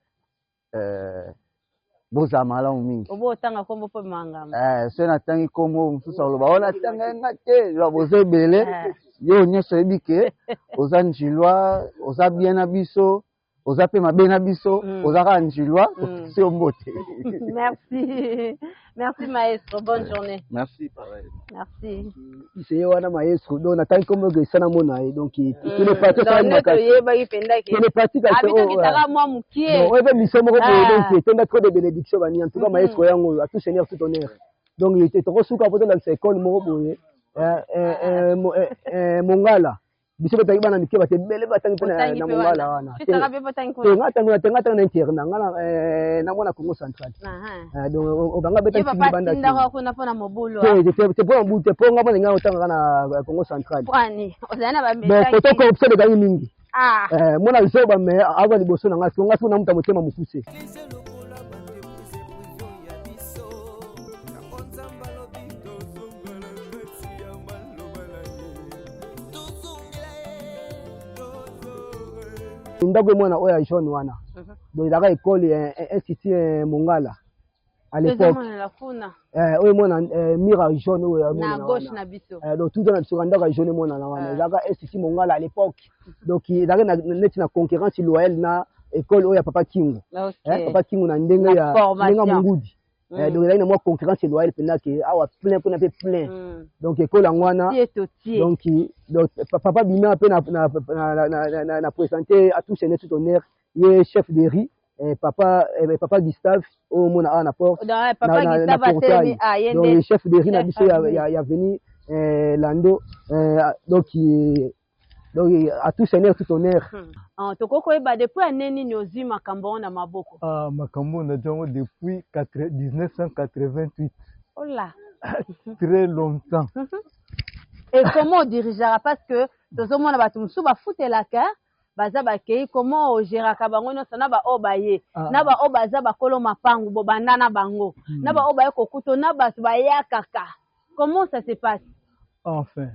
boza malamu mingi obo tanga kombo pe mangama so na tangi kombo mususu aloba ona tanga ngate lo boza ebele yo nyonso yebi ke oza njilwa oza bien na biso oza pe mabe na biso oza ka njilwa sio mbote. Merci maestro, bonne journée. Merci pareil. Merci. C'est wana maestro donc na tangi kombo ke sana mona donc les pratiques ça makasi les pratiques ça kitaka moi mukie bon ebe bisomo ko donc tenda trop de bénédiction bani en tout cas maestro yango à tout seigneur tout honneur donc il était trop souka poto dans l'école moko boye mongala biso batangi bana mike bate bele batangi pena na mongala wana tenga na interna ngala na mwana Congo central donc obanga beta tiki banda ki ndako kuna pona mobulu te pona mbute ponga bana ngala otanga na Congo central kwani ozana ba mbeta bon photo ko opsede gangi mingi mona zoba me ava liboso na ngasi ngasi na muta motema mukuse ndako mwana oya jaune wana donc la école institut Mongala à l'époque oyo mwana mira jaune oyo na gauche na biso donc tout dans sur ndako jaune mwana na wana la institut Mongala à l'époque donc il a net na concurrence loyale na école oyo papa Kingu papa Kingu na ndenge ya mungudi donc il a une concurrence loyale pendant que awa plein donc école ngwana donc papa bima pe na présenter à tous ses tout honneur il chef de riz papa Gustave au mona na porte papa Gustave donc le chef de riz na biso ya venu Lando donc à tous seigneur tout honneur tokoko eba depuis aneni ni ozwi makambo na maboko makambo na jango depuis 1988 oh là très longtemps et comment on dirigera parce que tozomona bato musu bafutelaka baza bakei comment ogeraka bango nyonso na ba obaye na ba obaza bakolo mapangu bobanda na bango na ba obaye kokuto na bato bayakaka comment ça se passe enfin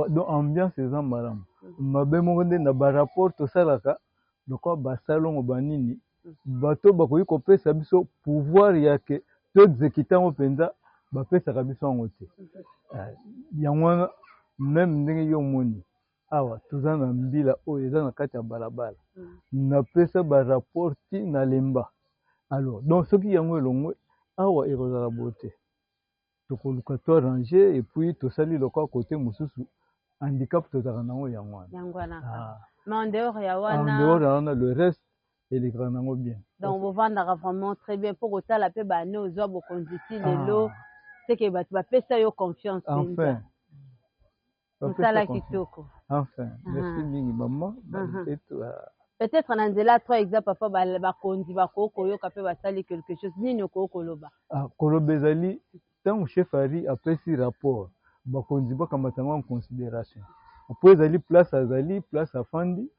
donc ambiance eza malamu mabe moko nde na barapport tosalaka lokwa basalongo banini bato bakoki kopesa biso pouvoir yake to exécuter yango mpenza bapesaka biso yango te yango wana meme ndenge yo moni awa toza na mbila oyo eza na kati ya balabala napesa barapport ti na lemba alors donc soki yango elongwe awa ekozala bote tokoluka to arranger et puis tosali lokwa côté mosusu handicap tozalaka nango yango wana mais en dehors ya wana le reste elekaka nango bien donc bovandaka vraiment très bien mpo kotala mpe bane ozwa bokonzi ti lelo seke bato bapesa yo confiance enfin mosala kitoko enfin merci mingi mama peut-être na nzela 3 exemple papa bakonzi bakoki koyoka mpe basali quelque chose nini okoki koloba koloba ezali ntango chef ari apesi rapport bakonzi bakamata yango en considération po ezali place azali place afandi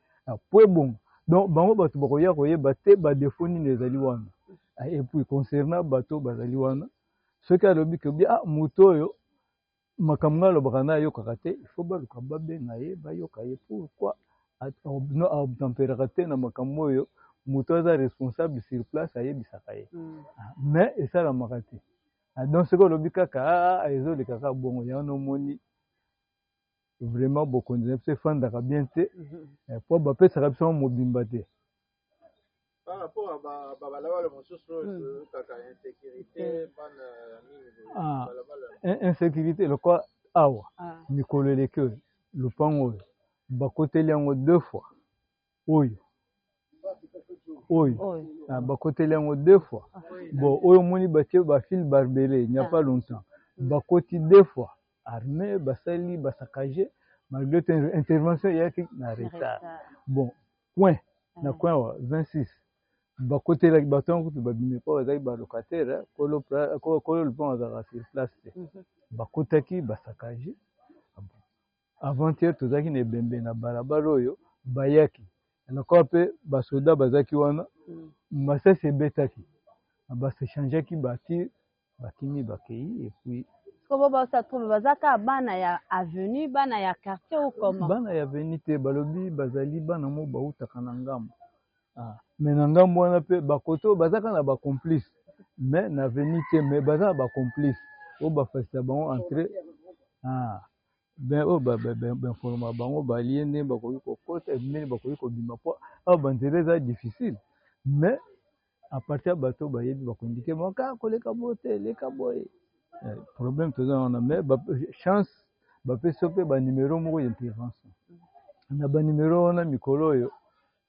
po ebongo donc bango bato bakoya koyeba te badefo nini ezali wana et puis concernant bato bazali wana soki alobi ke bia moto oyo makambo nga alobaka na ayokaka te il faut baluka babenga ye bayoka ye pourquoi atemperaka te na makambo oyo moto aza responsable sur place ayebisaka ye mais esalamaka te donc soki olobi kaka ezolekaka bongo yango nomoni vraiment bokonzi na biso efandaka bien te po bapesaka biso mobimba te par rapport à babalabala mosusu oyo kaka insécurité insécurité lokwa awa mikolo eleki oyo lopango oyo bakoteli yango 2 fois oyo bakoteli yango 2 fois bon oyo omoni batie bafile barbelé il n'y a pas longtemps bakoti 2 fois armée basali basakage malgré intervention yaki na retard bon point na coin wa 26 bakotelaki bato yango kutu babimi mpo bazalaki balocataire kolo lupango azalaka sur place te bakotaki basakage avant-hier tozalaki na ebembe na balabala oyo bayaki nakoa mpe basoda bazalaki wana masasi ebetaki basechangeaki bati bakimi bakei et puis Comment ça trouve bazaka bana ya avenue bana ya quartier ou comment? bana ya avenue te balobi bazali bana mo bautaka na ngambo mais na ngambo wana mpe bakoto bazaka na bacomplice mais na avenue te mais baza na bacomplice oyo bafasisa bango entré ben oyo bainforma bango balie nde bakoki kokota ebimeni bakoki kobima po awa banzela eza difficile mais à partir ya bato bayebi bakondike maka koleka boye te leka boye problème toza wana mais chance bapesi mpe banimero moko ya intervention na banimero wana mikolo oyo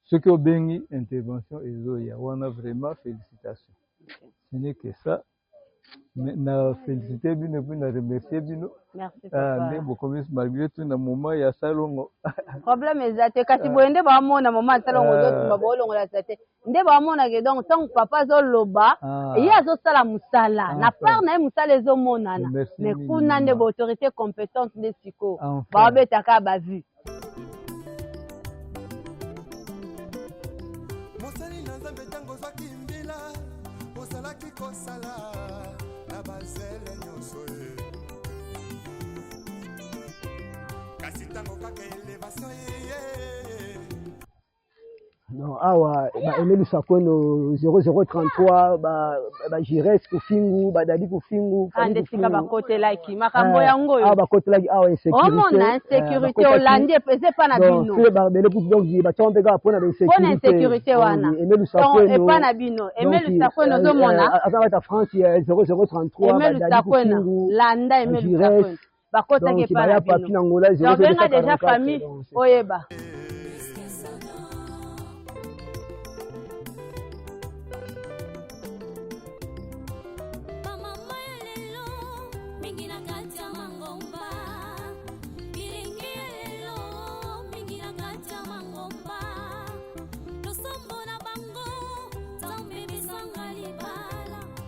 soki obengi intervention ezoya wana vraiment félicitation ce n'est que ça na félicité bino epuis na remercier bino nde bokomisi malgré tout na moment ya salongo problème eza te kasi boye nde bamona moment ya salongo ozotuma boolongola sa te nde bamonake donc ntango papa azoloba ye azosala mosala na part na ye mosala ezomonana mais kuna nde baautorité compétente nde sikoyo babetaka bavu mosali na nzambe ntango ozwaki mbila ozalaki kosala na bazele nyonso ye kasi ntango kaka elevation ye non awa baemeli sakweno 0033 bagires kufingu badadi kufingu ande sika bakotelaki makambo yango oyo bakotelaki awa omona insécurité olandi epese epa na bino donc batiango mpe kaka mpona bainsécurité wana emeli sakweno epa na bino emeli sakweno ozomona aza bata france 0033 emeli sakweno landa emeli sakweno bakotaki epa na bino donc benga déjà famille oyeba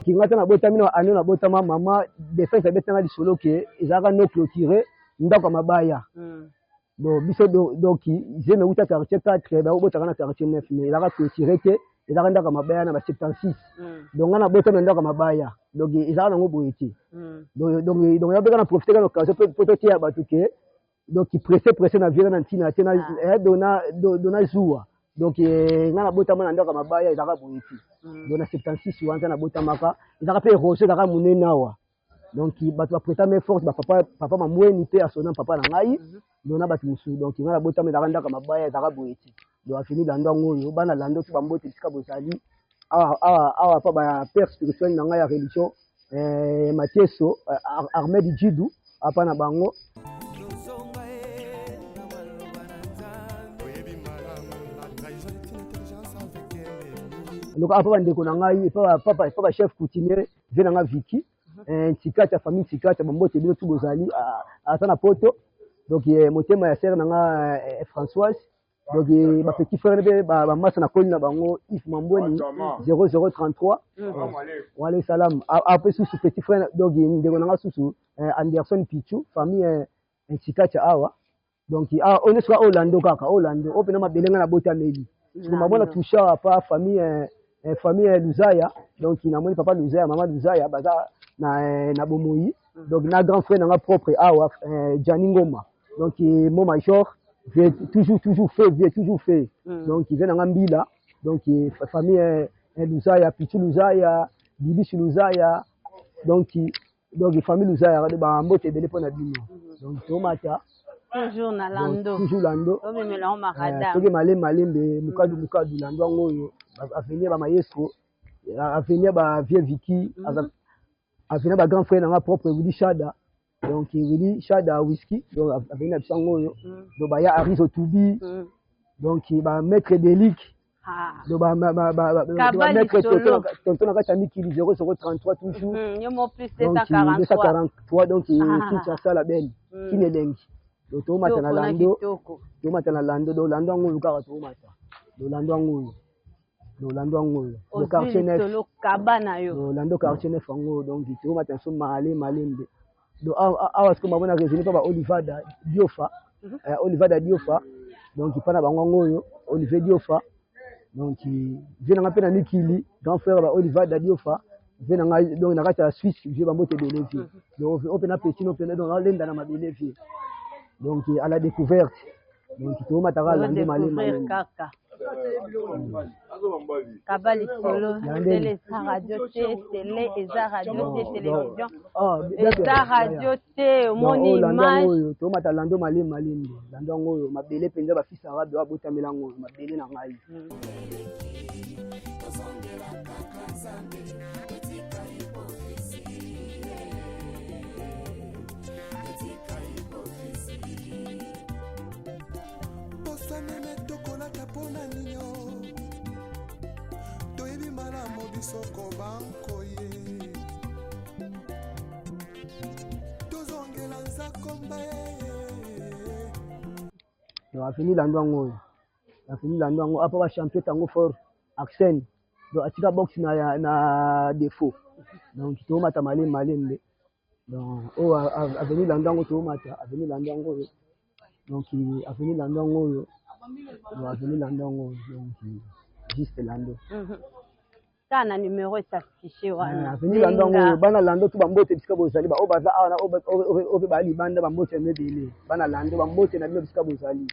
kinga te nabotami na ane nabotama mama defense abetanga lisolo ke ezalaka no clôturé ndako ya mabaya bon biso donc zeme uta quartier 4 baobotaka na quartier 9 mais ezalaka clôturé te ezalaka ndako ya mabaya na ba 76 donc nga nabotami na ndako ya mabaya donc ezalaka nango boye te donc yabeka na profiter kana occasion po toteya bato ke donc pressé na viena na ntina te dona zuwa donc nga nabotama na ndako ya mabaya ezalaka boye te donc na 76 wana nabotamaka ezalaka mpe roche ezalaka monene awa donc bato bapreta me force papa mamweni mpe asona papa na ngai donc na bato mosusu donc nga nabotama ezalaka ndako ya mabaya ezalaka boye te donc afini lando yango oyo bana lando so bambote esika bozali awa pa bapere spirituel na ngai ya religion matieso armed jidu apa na bango donc apa bandeko na ngai pa bachef coutumier vie na nga viki ntikati ya famille ntikati bambote bino tu bozali ata na poto donc motema ya sere na nga Françoise donc bapetit frère mpe bamasa na koli na bango if mambweni 0033 wale salam ape susu petit frère donc ndeko na nga susu Anderson Pichu famille ntikati awa donc on est Orlando kaka Orlando opena mabelenga na bota meli komamona toucha pa famille Luzaya donc namoni papa Luzaya maman Luzaya baza na bomoi donc na grand frère na propre awa Jani Ngoma donc mon major toujours fait donc il vient na mbila donc famille Luzaya Pichu Luzaya Bibishi Luzaya donc famille Luzaya ba mbote bele pona bino donc tomata toujours na lando toujours lando omemela o makada toke malembe mukadu lando ngoyo avenir ba maestro avenir ba vieux Vicky avenir ba grand frère na propre Willy Shada donc Willy Shada whisky donc avenir biso ngoyo donc ba ya Arizo Tubi donc ba maître Delic donc ba maître tonton na kata mikili 0033 toujours yomo plus 243 donc tout ça la belle kinelengi donc tomata na lando do lando ngoyo kaka tomata do lando ngoyo le quartier 9 kabana yo do lando quartier 9 ngo donc tomata so malembe donc awa sko mabona région pa ba Olivada Diofa donc ipana bango ngoyo Olivier Diofa donc vie nanga pe na mikili grand frère Oliver Dadiofa vie nanga donc na kati ya Suisse vie bambote belé vie donc open na petit no pena donc lenda na mabele vie donc à la découverte donc to mataka lande malema kaka Kabali solo télé radio télé eza radio télévision eza radio té moni image to mata lando malema lando ngoyo mabele penza ba fils arabe wa botamela ngoyo mabele na ngai Soko banko ye tozongela nzakomba yo afini lando ngo apa ba champion tango fort Axen do atika box na défaut donc to mata malem donc o aveni lando ngo to mata aveni lando ngo donc aveni lando ngo donc juste lando kana numéro s'affiché wana aveni lando ngo bana lando to bambote bisika bozali ba obaza ana obe ba libanda bambote mebele bana lando bambote na bisika bozali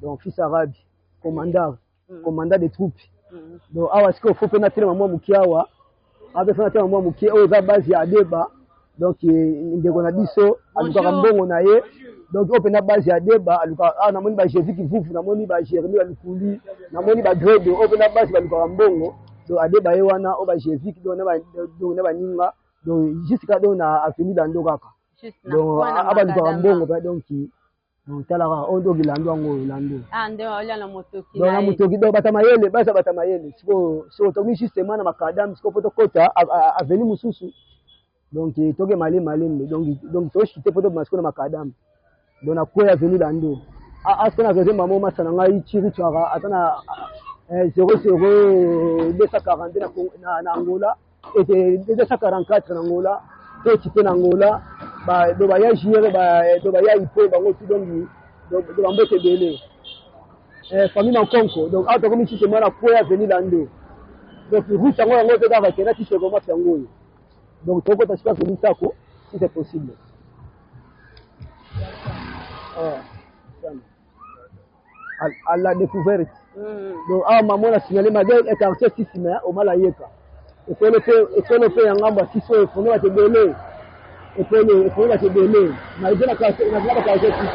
donc fils arabe commandant des troupes donc awa siko faut pena tele mama mukiawa abe fana tele mama mukie o za base ya deba donc ndeko na biso aluka mbongo na ye donc opena base ya deba aluka na moni ba Jésus ki vufu na moni ba Jérémie alukuli na moni ba grade opena base baluka mbongo donc adeba ye wana o ba Jésus ki donc na ba ninga donc jusqu'à donc na afini lando kaka donc abaluka mbongo ba donc talaka ondo gilando ngo lando ande wala na motoki na motoki do batamayele basa batamayele siko to mi justement na makadam siko poto kota aveni mususu donc toke malem donc to chite poto masiko na makadam donc na koya aveni lando askona kaze mamo masana ngai chiri chara atana 00 240 na Angola et 244 na Angola to chite na Angola ba do ba ya jire ba do ba ya ipo ba ngoti dongi do ba mbote belé famille na konko donc auto comme si c'est moi la poya venir lando donc route ngo ngo te dava kena ti se goma tango donc toko ta sika venir sako si c'est possible à la découverte donc maman a signalé ma gueule est quartier 6 mai au Malayeka et que le fait en ngamba si so faut no te belé et puis la tebele na ijana ka na ka jetu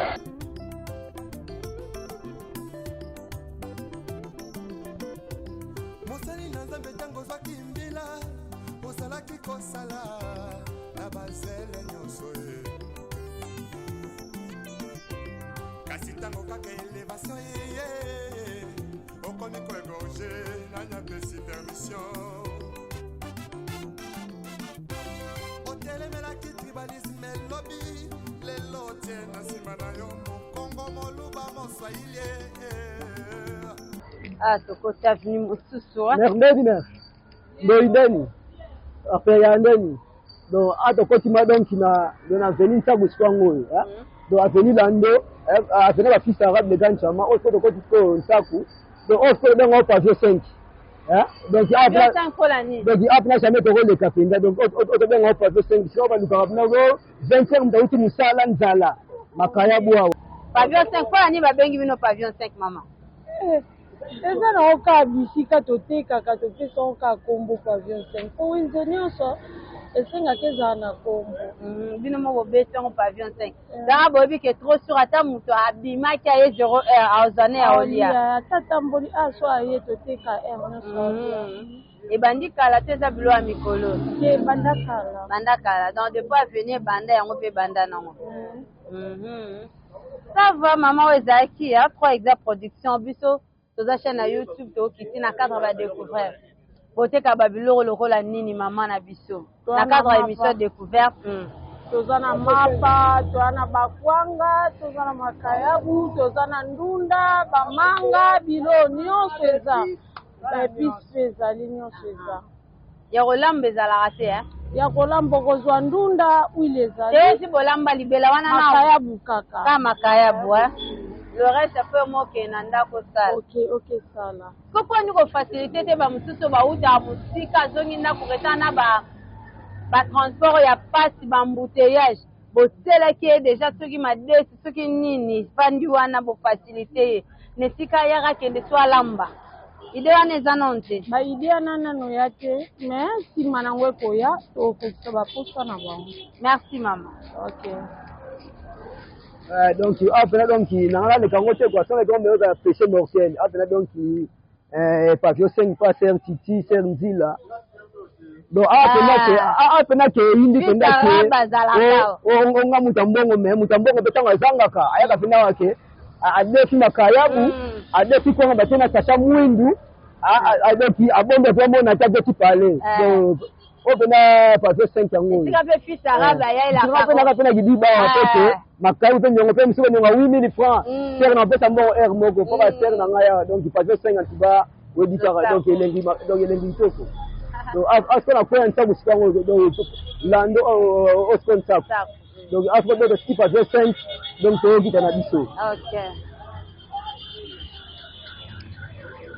mosali na nzambe tango zwaki mbila osalaki kosala na bazele nyonso ye kasi tango kaka elevation ye okomi koegorge na nyapesi permission tribalisme lobby lelo tena sima na yo mokongo moluba moswahili tokoti aveni mosusu mermediner ndoideni apeyandeni donc atokoti madonki na veni nsago sikwango oyo donc aveni lando aveni bafils arabe de ganchama oyo siko tokoti siko nsaku donc oyo siko tobenga pavio 5 donc apna jamais tokoleka mpenza donc otobenga pavio 5 siko balukaka pinako 25 mutauti mosala nzala makaya bwawa pavio 5 mpona nini babengi bino pavio 5 mama eza na oka bisika totekaka topesa oka kombo pavio 5 po wenze nyonso esengaki ezala na kombo bino moko besango pavio 5 danga boyebi ke trop sur ata moto abimaki aye 0 heure azane ya olia ata tamboli aso aye toteka heure nyonso ebandi kala te eza bilo ya mikolo ye banda kala donc depuis avenir banda yango mpe banda nango ça va mama oyo ezalaki 3 exa production biso toza chaîne na YouTube tokiti na cadre ba découvrir boteka babiloko lokola nini mama na biso na cadre ya émission découverte toza na mapa toza na bakwanga toza na makayabu toza na ndunda bamanga bilo nyonso eza baepisi mpe ezali nyonso eza ya kolamba ezalaka te ya kolamba okozwa ndunda wile ezali te si bolamba libela wana makayabu kaka ka makayabu le reste peut moke na ndako sala. Ok, sala. Pourquoi nous faciliter te ba mususu ba uta musika zongi ndako retana ba transport ya passe ba embouteillage. Botela ki déjà ceux qui m'a dit ceux qui nini fandi wana bo faciliter ne sika yaka kende so lamba. Ide wana eza nonte. Ba ide nana no yate mais si manangwe koya to ko ba posa na bango. Merci maman. Ok. Donc après donc nangala le kangote quoi ça donc on va pêcher morcel après donc papio 5 pas ser titi ser nzila. Donc après que indi kenda ke on nga mutambongo me mutambongo betanga zangaka ayaka fina wake adefi makayabu adefi kwa batena tasha mwindu adefi abonde vraiment na tageti pale donc on bena papio 5 yango sika pe fils arabe ya ila ka on pena gidiba peke makayi pe nyongo pe misuko nyonga 8000 francs ser na pesa mbongo air moko pour ba ser na ngaya donc papio 5 antiba wedikaka donc elengi toko. Donc, après la première fois, Lando au sponsor. Donc, après le skip à 5, donc tu as dit que ok.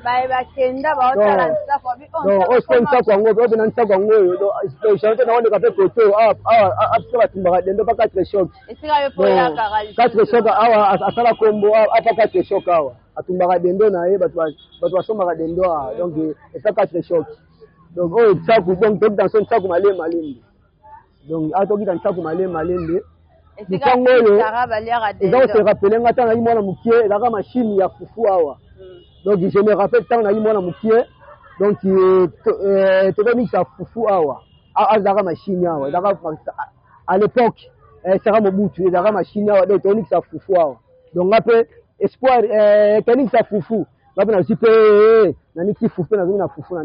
Bye bye, Kenda, bah, on a ça pour lui. Donc, au sponsor, on a besoin de ça pour nous. Donc, je suis en train de faire des photos. Après, tu m'as dit, pas 4 chocs. Et c'est là, il faut y aller. 4 chocs, à la combo, après 4 chocs. À tout le monde, on a somma dendo. Donc, c'est 4 chocs. Donc, oh, ça, donc, dans son sac, malé. Donc, à toi qui dans le sac, malé. Et c'est quand même ça va lire à des. Donc, se rappeler, maintenant, il y a une la machine, il y a foufou. Donc, je me rappelle, quand il y a une donc, tu vas mixer à foufou. La machine, à l'époque, c'est un Mobutu, la machine, donc, tu mixes à foufou. Donc, après, espoir, tu mixes à foufou. Après, on a dit, foufou, on a foufou,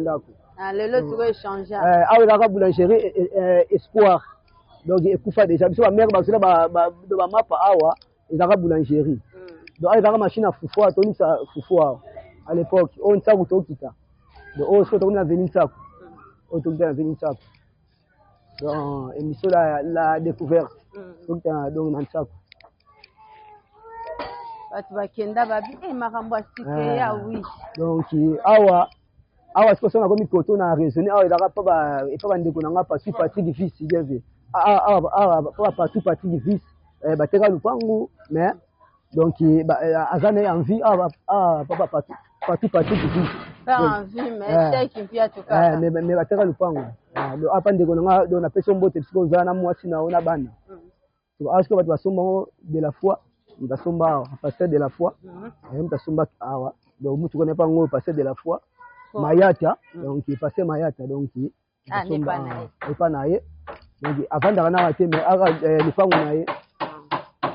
ah, le lot, tu vas échanger. La boulangerie Espoir. Donc, il faut déjà. Parce que ma mère, de ma map, il y a la boulangerie. Donc, il y a la machine à foufou, à l'époque. On s'est dit, donc, on s'est venu ça. On s'est venu ça. Donc, émission la découverte. Donc, on a ça. Tu vas kenda babi et maramba cité oui. Donc, awa siko sona komi koto na raisonner awa ilaka pa ndeko na nga pasi Patrick Fils yeve pa patu Patrick Fils bateka lupangu mais donc azane envie papa patu Patrick Fils pas envie mais c'est qui vient tout cas mais bateka lupangu donc apa ndeko na nga donc na peso mbote siko zana mwasi na ona bana donc asko batu basomba de la foi basomba pasteur de la foi basomba awa donc mutu connaît pas ngo pasteur de la foi Mayata, donc il passait Mayata, donc il n'est pas naïe. Donc avant d'arriver à la télé, mais les femmes naïe.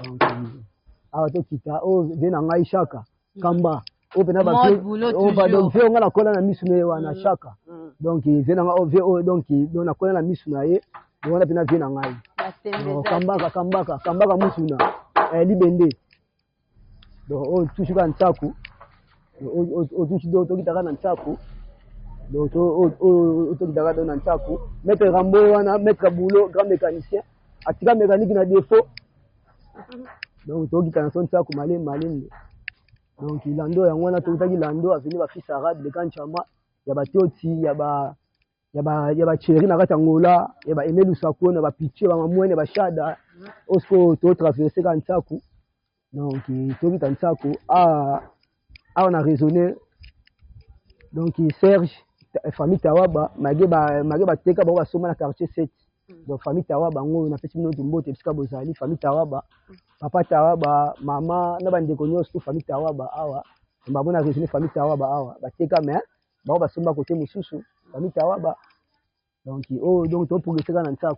Donc, à tout kita, oh, vient en Aïchaka, Kamba, oh, ben on va donc faire on a la colonne à Missunaï, on a Chaka. Donc il vient en donc il donne la colonne à Missunaï, on a bien vient en Aïe. Kambaka Missuna, Libende. Donc oh, toujours en Saku. Otokitaka na ntaku donc otokitaka na ntaku maître Rambo wana maître boulot grand mécanicien atika mécanique na défaut donc otokitaka na son ntaku malinde donc ilando yango wana tokitaki lando aveni ba fils arabe de kanchama ya batoti ya ba chéri na kati ngola ya ba emelu sako na ba piché ba mamwene ba shada osko to traverser ka ntaku donc tokita ntaku on a raisonné donc Serge famille Tawaba mageba teka ba soma na quartier 7 donc famille Tawaba ngo na pesi mnoto mbote pisika bozali famille Tawaba papa Tawaba mama na bande konyo sto famille Tawaba awa mba bona raisonné famille Tawaba awa bateka mais ba soma côté mususu famille Tawaba donc donc to progresser na ntako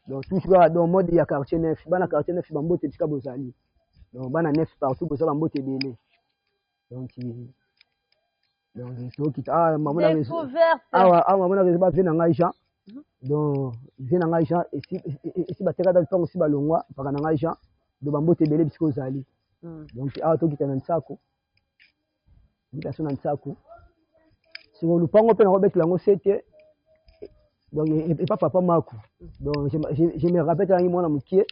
donc toujours dans mode ya quartier 9 bana quartier 9 ba mbote pisika bozali donc bana 9 partout bozala mbote belé. Donc qui maman a Aïcha donc vient en Aïcha et si bateka dans le temps aussi balongwa par en Aïcha de bambote belé bisco zali donc to qui tana nsako bitation na nsako sur le pango pe na robek lango 7 donc et pas papa mako donc je me rappelle quand moi na mukie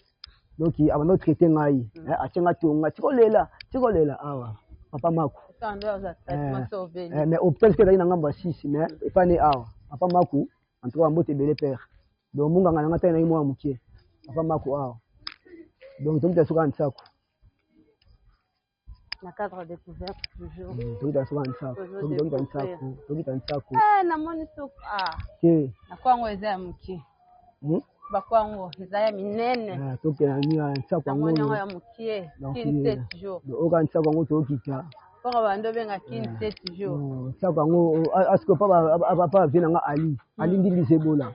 donc avant notre traité ngai a tchenga tonga tikolela tikolela awa papa maku Tandeur traitement sauvé. mais hôpital que na ngamba 6 mais epane awa papa maku en tout cas mbote belé père donc munga ngana ngata na imwa mukie papa maku awa donc tomita suka nsako Na cadre découverte toujours. tomita suka nsako tomita nsako Na moni soup ke na kwango eza ya mukie. Bakwango eza ya minene. toke na ni nsako Na moni yango ya mukie 7 jours. oka nsako ngo tokita Poko bando benga 7 jours. nsako ngo asko papa vient nga Ali ndili sebola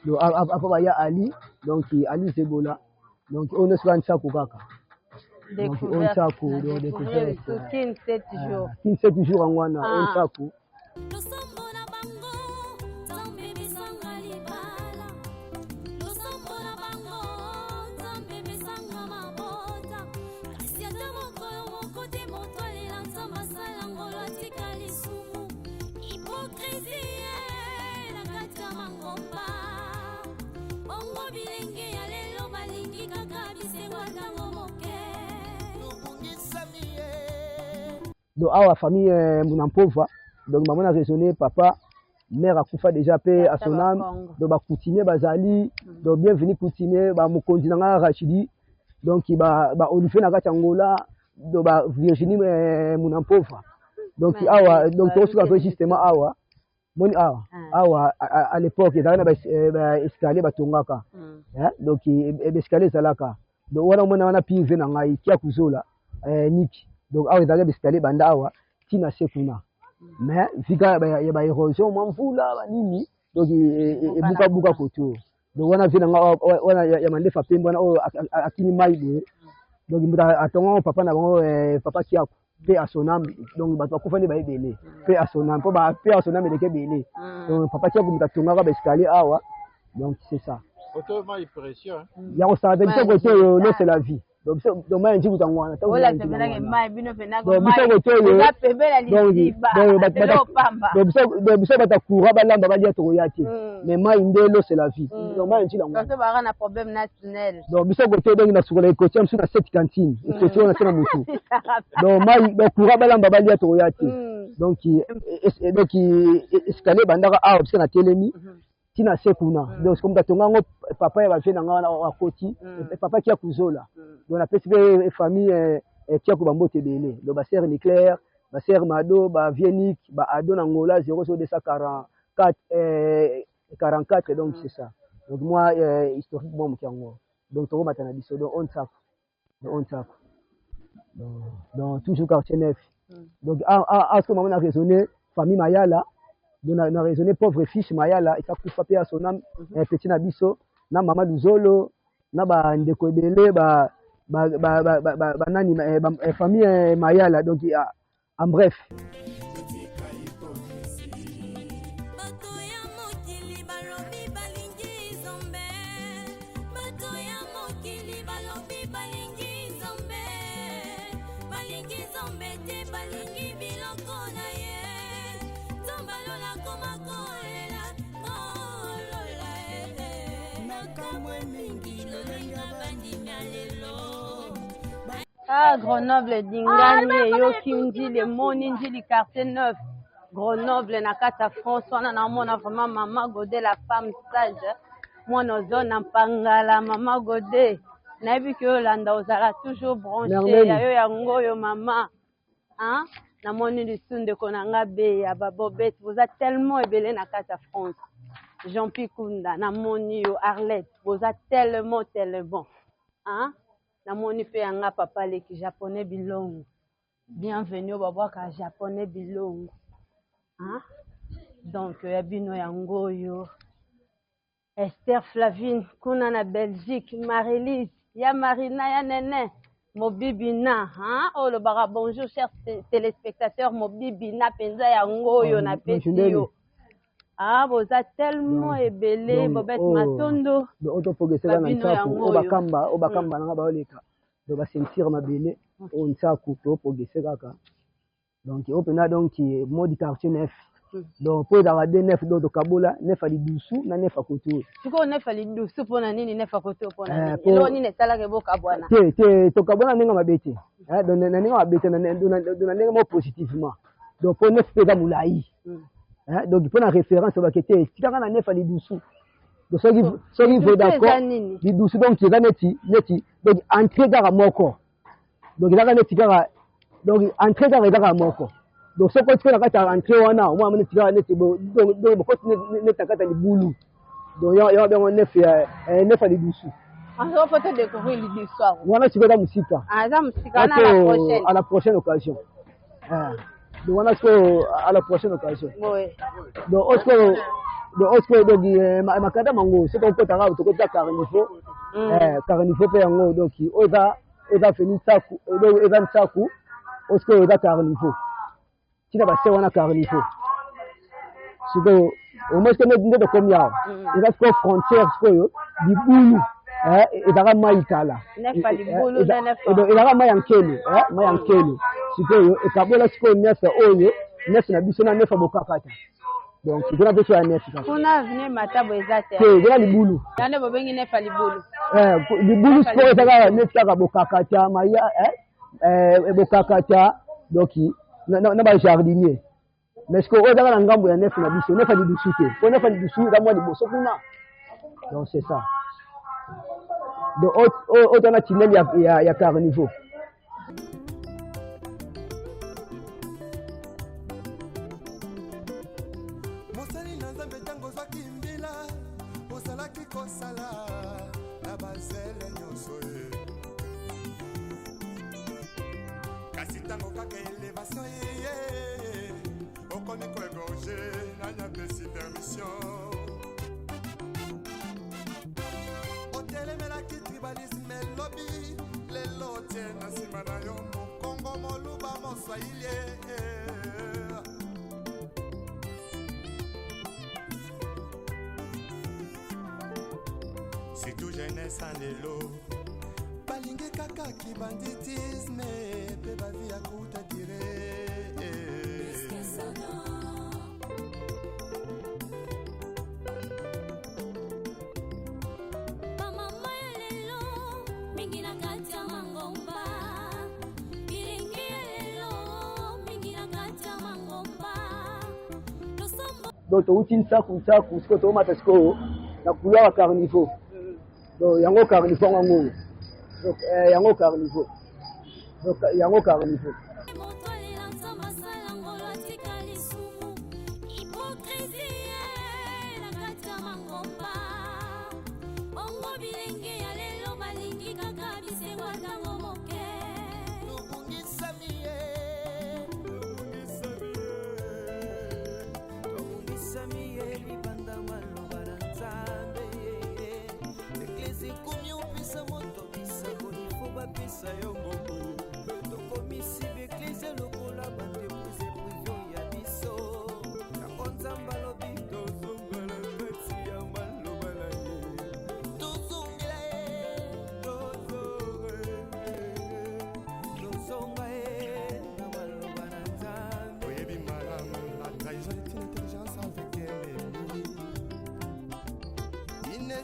donc papa ya Ali donc Ali sebola donc on est sur nsako kaka donc on nsako donc découvert 7 jours. 7 jours ngwana on nsako donc awa famille Munampova donc maman a raisonné papa mère a kufa déjà paix à son âme donc ba continuer bazali donc bienvenue continuer ba mokonzi nga Rachidi donc ba Olivier na kati Angola donc ba Virginie Munampova donc awa donc to suka justement awa moni awa à l'époque il y avait ba escalier batongaka donc escalier zalaka donc wana mona pive na ngai kia kuzola niki donc awa ezalaki escalier banda awa tina sekuna mais vika ya ba érosion mvula banini donc ebuka koto donc wana vina wana ya mandefa pembo wana oyo akini mai boye donc mbuta atonga papa na bango papa kia pe à son âme donc bato bakufani ba ebele pe à son âme po ba pe à son âme eleke belé donc papa kia mbuta tonga ba escalier awa donc c'est ça autrement il pression ya ko sa de côté non c'est la vie donc moi ndi kutangwana ta ola tebela ke mai bino pena ko mai za pebela liziba donc biso batakura balamba balia tokoyaki mais mai ndelo c'est la vie donc mai ndi langwana donc ba na problème na tunnel donc biso côté donc na sukola écoute am na cette cantine écoute on a tena mutu donc mai bakura balamba balia tokoyaki donc escalier bandaka awa biso na telemi tina sekuna donc comme tatonga ngo papa ya bafie na nga wa koti papa kia kuzola donc la petite famille kia ko bambote belé donc ba sœur Leclerc ba sœur Mado ba Vienik ba Ado na Angola 0244 44 donc c'est ça donc moi historiquement mokiango donc to matana biso donc on tap donc toujours quartier neuf donc à ce moment on a raisonné famille Mayala donc on a raisonné pauvre fiche Mayala il a frappé à son âme petit na biso na mama Luzolo na ba ndeko ebele ba nani famille Mayala donc en bref Grenoble dingani yoki ndili moni ndili quartier 9 Grenoble na kata France wana naomona vraiment maman Godé la femme sage mwana ozona mpangala maman Godé nayebi ke olanda ozala toujours branché ya yo yango oyo mama hein namoni lisunde konanga be ya babobete boza tellement ebele na kata France Jean-Pierre Kunda namoni yo Arlette boza tellement hein namoni pe yanga papa leki japonais bilongo bienvenue babwaka japonais bilongo hein donc ya bino yango yo Esther Flavine kuna na Belgique Marie-Lise ya Marina ya Nene Mobibina hein oh le bara bonjour chers téléspectateurs Mobibina penza yango yo na peti yo ah boza tellement ebele bobet matondo auto pogesela na nsaku obakamba nanga baoleka do ba sentir mabele o nsaku to pogesela ka donc opena donc modi quartier neuf donc po ezalaka de nef donc tokabola nef ya lidusu na nef ya koto sikoyo nefa lidusu mpona nini nefa kote mpona nini eloko nini esalaka ebokabwana te tokabona ndenge mabe te donc na ndenge mabe te na ndenge mo positivement donc po nef mpe eza molai donc mpona référence obake te tikaka na nef ya lidusu donc soki vo d'accord lidusu donc eza neti donc entrée kaka moko donc ezaka neti kaka donc entrée kaka ezaka moko donc soki otiki na kati ya entrée wana omwana mo neti kaka neti donc bokoti neti na kati ya libulu donc yango bango nef ya lidusu faut te découvrir l'histoire wana sikoyo eza mosika eza mosika wana à la prochaine occasion donc wana sikoyo à la prochaine occasion donc osikoyo donc makanda mango soki okotaka tokotisa carnifo mpe yango donc oyo eza feni nsaku eza nsaku osikoyo eza carnifo tina base wana carnifo sikoyo omoi sikoyo nde tokomi awa eza sikoyo frontière sikoyo libulu ezalaka mai kala ezalaka mai ya nkele sikoyo ekabola sikoyo nefe oyo nefe na biso na nefe ya bokakata donc sikona mpe so ya nefe kuna avenue matabo eza te ezala libulu yande bobengi nefa libulu libulu sikoyo ezaka neti kaka bokakata maya bokakata donc na bajardinier mais sikoyo oyo ezaka na ngambo ya nefe na biso nefe ya lidusu te po nefe ya lidusu eza mwa liboso kuna donc c'est ça donc oyo tana tineli ya carniveau mosali na nzambe ntango ozwaki mbila ozalaki kosala na bazele nyonso ye kasi ntango kaka elevation yeye okomi koegorge nanya pesi permission otelemelaki tribalisme elobi lelo tie na nsima na yo mokongo moluba moswahili surtout jeunesse en lelo balingi kaka kibanditisme mpe bavi ya kuta dire donc touti nsaku sikoyo toomata sikoyo na couleur ya carnifo donc yango carnifo yango donc yango carnifo donc yango carnifo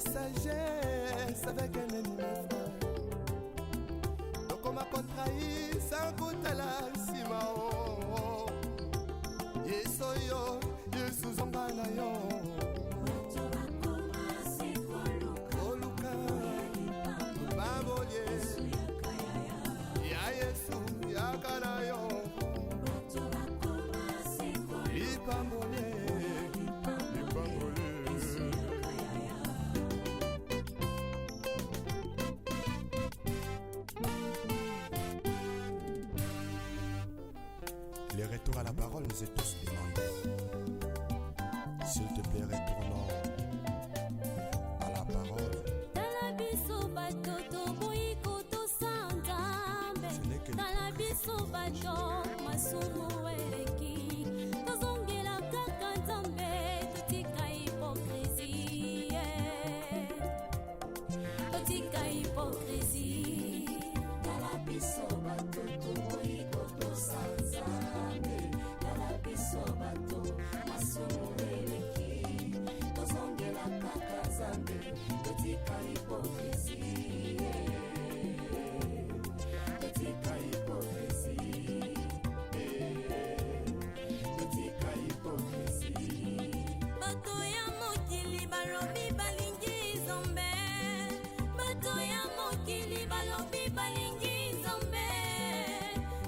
sagesse avec un ennemi frère donc on m'a contrahi sans goûter la sima yesoyo yesuzonga na yo oluka babolie ya yesu yakana yo ipambole Les retours à la parole nous est tous demandés. S'il te plaît, retournons à la parole. Ce n'est que totika hypocrisie, totika hypocrisie, totika hypocrisie. Bato ya mokili balobi balingi Nzambe, bato ya mokili balobi balingi Nzambe,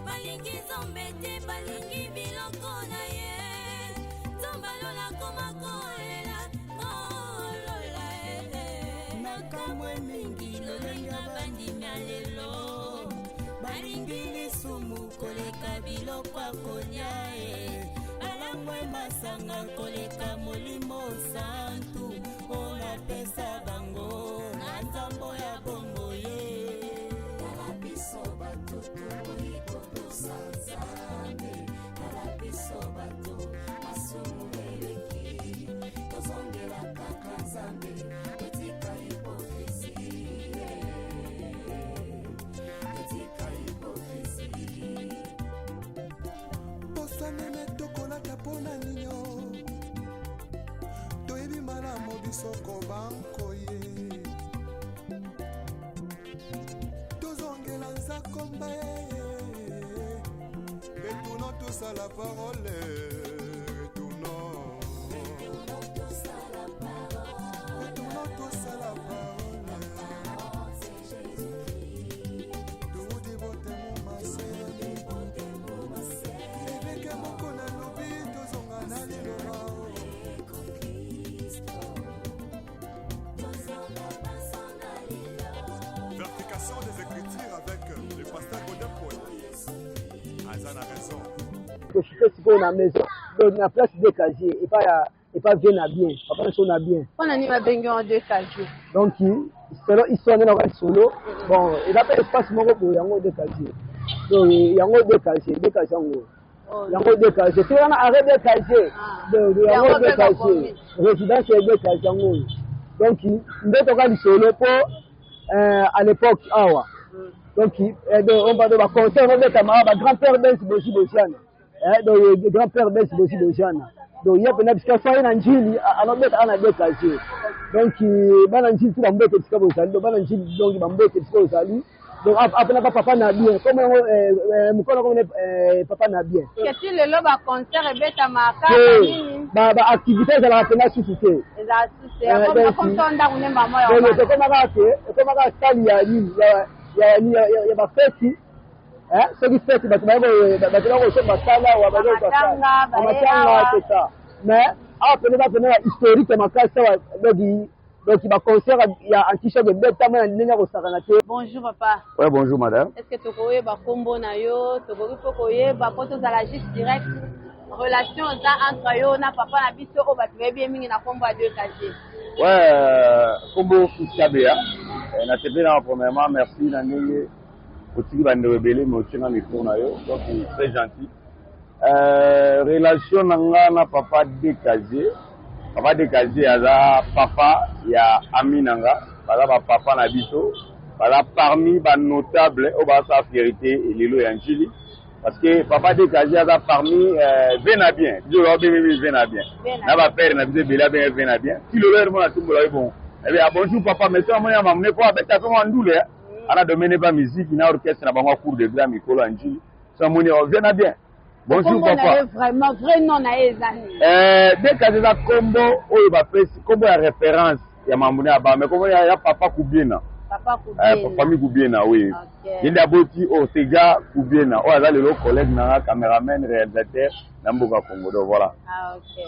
balingi Nzambe te balingi biloko na ye, Nzambe alola koma kolela kolola Nakamwe mingi lolenga bandimia lelo, balingi lisumu koleka biloko akolia balangwe masanga koleka molimo santu ona pesa bango na nzambo ya bongo ye. Tala biso bato toboyi kotosa Nzambe, tala biso bato masumu eleki, tozongela kaka Nzambe, totika hypocrisie, totika hypocrisie. Posanene tokolaka mpona nini toyebi malamu biso kobanko ye tozongela nzakomba retournons tous à la parole, retournons tous à la parole. Toudi botemo maseli eveke moko na lobi tozonga na liloba. Vertication des Écritures avec le pasteur Godin Poya. Azan a raison. Je suis sikoyo na maison donc na place de casier et pas bien à bien papa na sona bien On a mis ma bengue en 2 casiers. donc selon histoire na ka solo bon il a pas espace moko pour yango de casier donc yango de casier yango yango de casier c'est on a arrêt de casier donc yango de casier résidence de casier yango donc ndeto ka solo pour à l'époque awa donc on va de ba conseil on va mettre ma grand-père Ben Sibosi Bosiana donc grand-père Ben Sibosi Bosiana donc il y a peut-être parce que ça en Njili alors mettre en deux casiers donc bana Njili tout mbete tsika bosali donc bana Njili donc mbete tsika bosali donc après papa na bien comme mkono comme papa na bien Qu'est-ce le loba concert et beta maka nini ba activité za la tena suscité za succès comme ça on da kunemba moyo donc c'est comme ka style ya nini ya ba fête ceux qui fêtent bato ko so basala wa bazo basala matanga c'est ça mais après historique makasa donc ba concert ya anti-choc de beta na ndenge ko sakana te. Bonjour papa. Ouais, bonjour madame. Est-ce que tokoye ba kombo na yo tokoki pokoye ba poto za la juste direct relation za entre yo na papa na biso o ba bien mingi na kombo a 2 casiers. Ouais, kombo Kiskabea. Na tepela premièrement merci na ndenge otiki bande rebelle mais otinga micro na yo donc très gentil. Relation nanga na papa de casier. Papa de casier aza papa ya ami nanga, bala ba papa na biso, bala parmi ba notable au ba sa fierté et lelo ya Njili parce que papa de casier aza parmi vena bien, je va bien vena bien. Na ba père na biso bela bien vena bien. Si le leur mona tumbola bon. Eh bien bonjour papa, mais ça mona mamne ko abeta ko ndule. Ana domaine pas musique, na orchestre na bango cours de grand Mikolo Njili. Ça mona vena bien. Bonjour papa. Vraiment vrai nom na ezani. Dès que za combo oyo ba pesi combo ya référence ya mamune aba mais combo ya papa Kubiena. Papa Kubiena. Famille Kubiena oui. Yenda boti o Seja Kubiena. O aza le collègue na caméraman réalisateur na mboka Congo do voilà. Ah OK.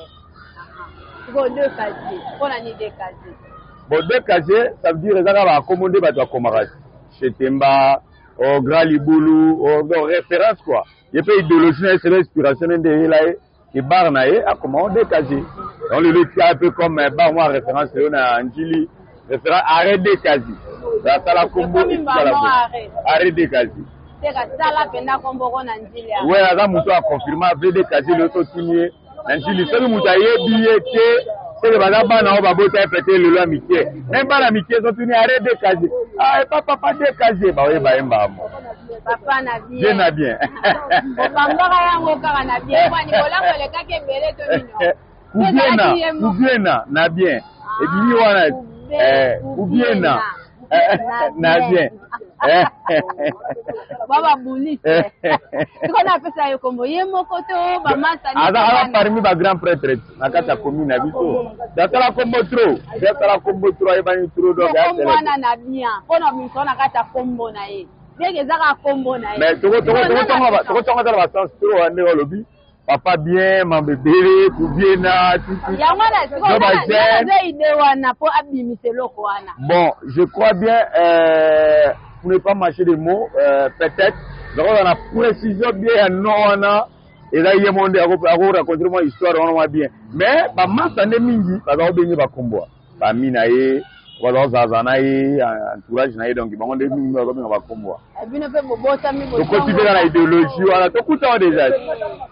Bon 2 casiers. On a ni 2 casiers. Bon 2 casiers ça veut dire ezaka ba commander ba to komara. Chez Temba au Grand Libulu au référence quoi. Il y a pas idéologie c'est l'inspiration de là et bar na e a comment 2 casiers. On le lit un peu comme bar moi référence na Njili référence arrêt 2 casiers. Ça la combo arrêt 2 casiers. C'est ça la penda combo na Njili. Ouais, là muto a confirmé avec 2 casiers le to signé. Njili c'est muto yebi que c'est que bana na ba bota péter le la mitié. Même pas la mitié sont tenu arrêt 2 casiers. Ah papa 2 casiers ba we ba emba mo. Papa na bien. Bien na bien. Bambara yango kaka na bien. Kwa Nicolas ko le kake mbele to mino. Kubiena na bien. Et puis wana ou bien na bien baba boulisse siko na pesa yo kombo ye moko to ba masa ni ala parmi ba grand prêtre na kata commune na biso datala kombo trop ay bani trop do ga kombo na bien pona miso na kata kombo na ye dege zaka kombo na ye mais toko ba sens trop ande olobi papa bien ma bébé tout bien na tout yango na siko na idée wana po abimise loko wana bon je crois bien pour ne pas mâcher des mots peut-être donc on a précision bien non wana et là il y a monde à raconter moi histoire on bien mais ba masane mingi ba ba benye ba kombo ba minaye wala zazana ye entourage na ye donc ba monde mingi ba ba kombo abino pe bobota mi to considérer la idéologie wala to kuta déjà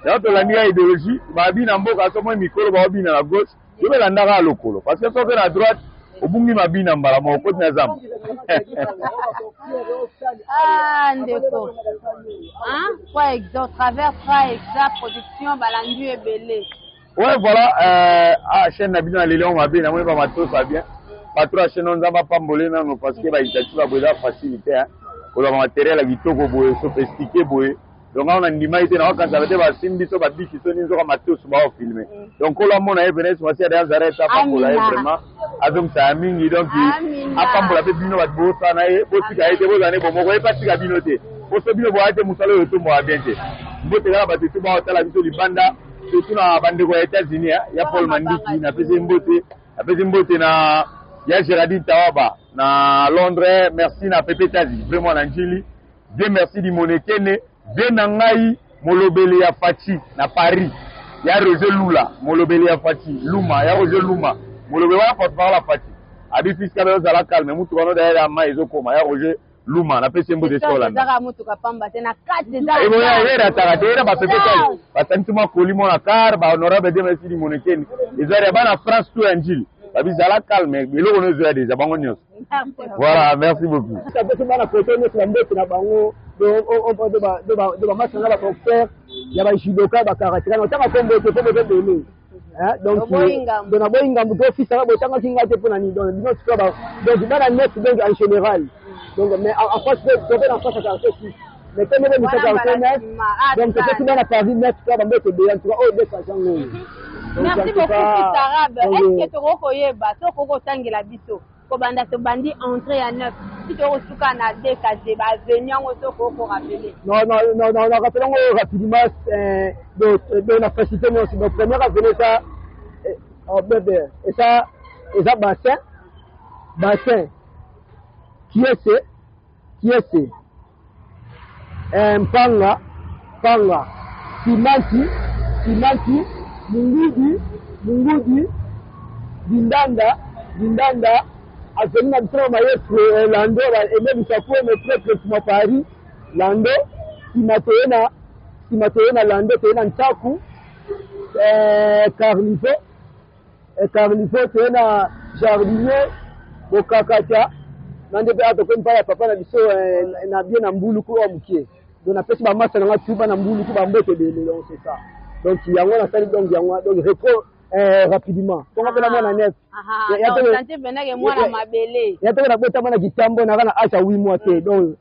donc la nia idéologie ba bina mboka so mo mikolo ba bina la gauche yo be landaka lokolo parce que so que la droite obungi mabina mbala mo ko na zamu ndeko quoi exact travers production balandu ebele ouais voilà chaîne na bino lelo mabina mo ba mato ça bien patron chaîne on va pas mbolé non parce que ba itatu ba boza facilité hein ko ba matériel à kitoko boye sophistiqué boye donc on a ndima ite na quand ça veut ba simbi so ba bichi so ni zo ka mato so ba filmer donc ko la mona evenes moi c'est dans arrêt ça pas pour la vraiment azum sa mingi donc apambola pe bino ba bosa na e botika ite boza ne bo moko e patika bino te o so bino bo ate musalo yo to mo abente mbote kala ba te ba otala biso libanda surtout na bande ko États-Unis ya Paul Mandiki na pese mbote na ya Géraldine Tawaba na Londres merci na Pepe Tazi vraiment na njili bien merci di monekene bien na ngai molobeli ya Fachi na Paris ya Roger Lula molobeli ya Fachi Luma ya Roger Luma molobeli wa porte-parole la Fachi abi fiska be za la calme mutu kono da ya ma ezokoma ya Roger Luma na pese mbo de sola na mutu kapamba tena kati za ebo ya era tagatera ba Pepe Tazi batantuma kolimo na car ba honorable de merci di monekene ezari bana France tout ya njili Babizala calme, mais l'on est déjà bon. Voilà, merci beaucoup. Ça peut se faire à côté de la mbete na bango, on peut de match na ba faire, ya ba judoka ba karaté, na tanga kombo te kombo te bele. Hein donc de na boinga mbo fils na bo tanga kinga te pona ni donc notre sport donc dans la net donc en général. Donc mais en face de en face à karaté. Mais comme on est à net, donc c'est dans la Paris net ça ba mbete bele en tout cas oh de façon non. Merci beaucoup Arabe. Est-ce que tu rekoyeba to koko tangela biso ko banda to bandi entrée à neuf si tu resuka na DKZ ba venir to koko rappeler non rappelons rapidement de la facilité mais aussi donc première venir ça bébé et ça bassin qui est panga Simanti Mungudi, Dindanda, Avenue Abdou Maestro, Lando, et même ça peut me prêtre pour Paris, Lando, Simatena, Lando, Tena Ntaku, Carnifo, Tena Jardinier, Bokakata, Nande Beato, comme pas papa na biso, na bien en boulou ko amukie. Donc na pesi ba massa na tuba na mbulu ko ba mbote bele donc c'est ça. Donc il y a un salut donc rétro rapidement. On appelle moi na net. Il y a donc santé benage moi na mabele. Il y a donc na bota mana kitambo na kana acha 8 mois te donc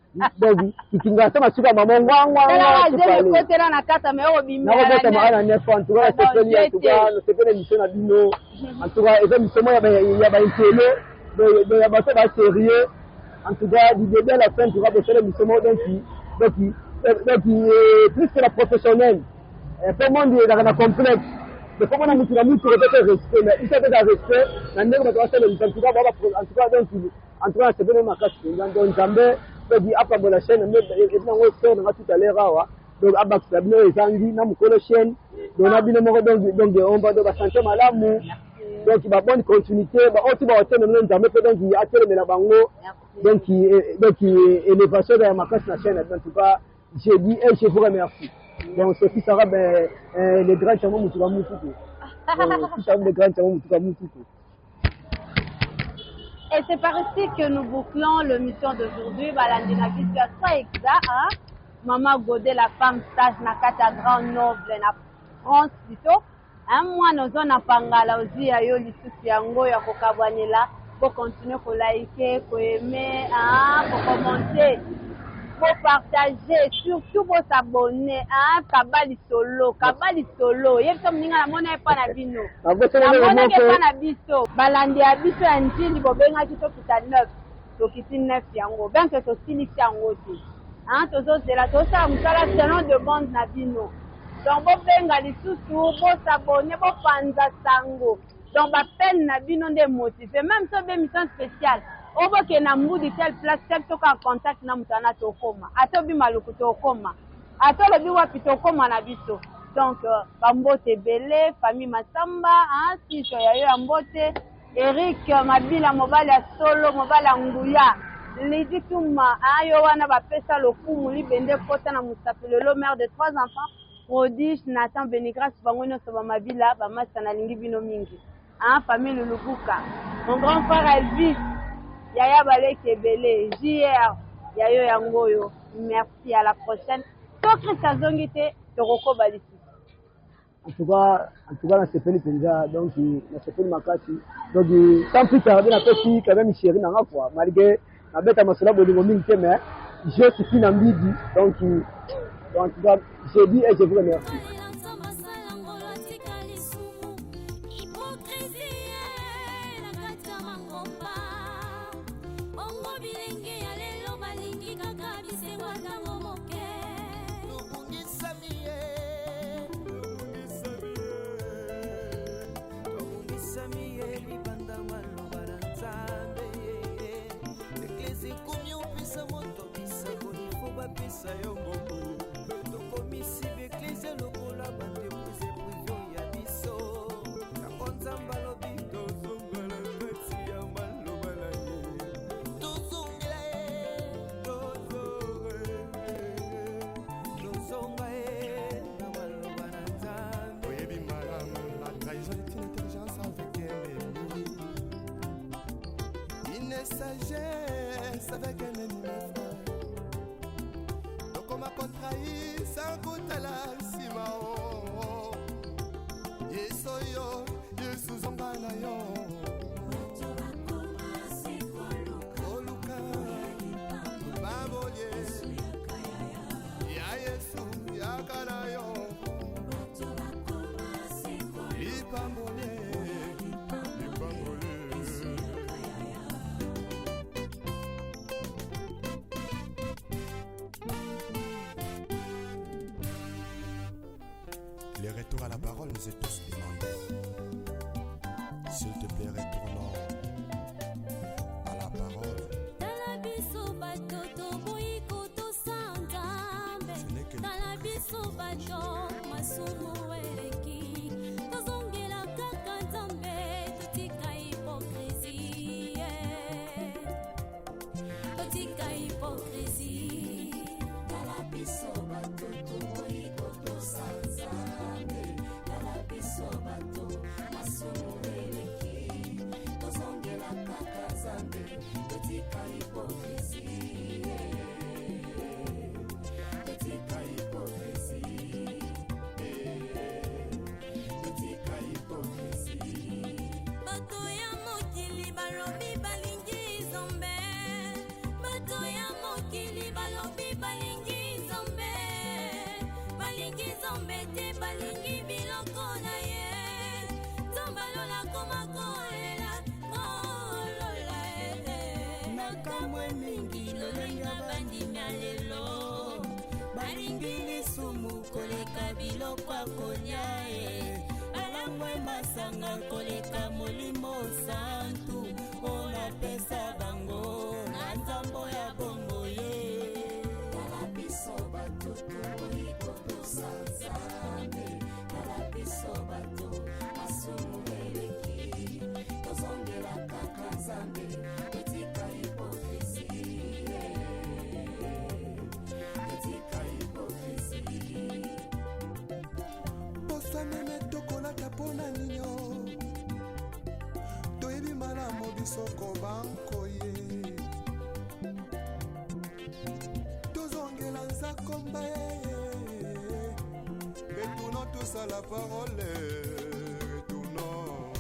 kikinga sama suka mama ngwa. Je côté là na kata mais o bimela. Na bota mana net en tout cas c'est que mission na bino. En tout cas et mission ya ba intelo de ya ba sérieux. En tout cas du début à la fin tu vas faire mission donc plus que la professionnelle. Tout le monde est dans un complexe. Mais comment on a mis la mise sur le respect, mais il s'agit d'un respect, la nègre va passer le temps. En tout cas, donc, c'est bien ma casse. Donc, Zambé, donc, après la chaîne, mais on sort tout à l'heure. Donc, après, c'est bien, les Anglais, nous avons la chaîne. Donc, on a bien, donc, on va de la santé malade. Donc, il va avoir une continuité. On va obtenir le Zambé, donc, il y a tel la bango. Donc, élévation de ma casse, la chaîne. En tout cas, j'ai dit, et je vous remercie. Donc, ce qui sera les grands chamons Moutuka Moutuku. Les grands chamons Moutuka Moutuku. Et c'est par ici que nous bouclons l'émission d'aujourd'hui. Balandina Kissia, très exact. Maman Godet, la femme sage, Nakata grand noble, na France plutôt. Moi, nous avons Pangala aussi, Ayo, Lissuki, Yango, Yakokabwanela. pour continuer à liker, pour aimer, pour commenter, pour partager, surtout pour s'abonner. Kabali solo. Il y a des gens qui ne pas na bino. Na biso. Balandi abiso ya njili bobenga kito kita 9. To kiti 9 yango. Ben que to silisi yango ti. Tozo zela to sa musala selon de bande na bino. Donc bobenga lisusu bo s'abonner, bo panza sango. Donc ba peine na bino de motiver. Même so be mission spéciale. Obo ke na mudi telle place tel to ka contact na mutana to koma. Ato bi maluku to koma. Ato le bi wapi to koma na biso. Donc Bambote Belé, famille Masamba, si je y a eu Mbote, Eric Mabila Mobali Solo, Mobali Nguya, Lady Touma, Ayowana Bapesa Lokumu, Libende Kota na Mustapelelo, mère de 3 enfants, prodige Nathan Benigras, Bangono Soba Mabila, Bamasa na Lingi Bino Mingi. Famille Lulubuka. Mon grand frère Elvis, Yaya Baleke Belé, JR, Yayo Yangoyo. Merci, à la prochaine. Tokri Sazongite, Toroko Balisi. En tout cas, on s'est fait penza, donc on s'est fait makasi. Donc sans plus tarder, on a fait quand même chéri nanga quoi. Malgré la bête à masala bolingo mingi mais je suis fini en midi. Donc en tout cas, j'ai dit et je vous remercie. Sagesse avec un ennemi frère. Donc on m'a contrahi sans goût à la simao. Yesoyo, Yesu Zambanayo. Oluka, Baboye, Ya Yesu, Yakanayo. Ipambole. Les retours à la parole nous est tous demandés. S'il te plaît, retournons à la parole. Masanga koleka molimo santu ona pesa bango na nzambo ya bongo ye kala biso bato iko sanzame kala biso bato masumu eleki tozongela kaka nzambe etika hipokrisie etika hipokrisie Bosamene tokolata pona ninyo toyebi malamu bisoko bankoye tozongela nzakomba retournons tous à la parole retournons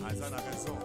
aza na raison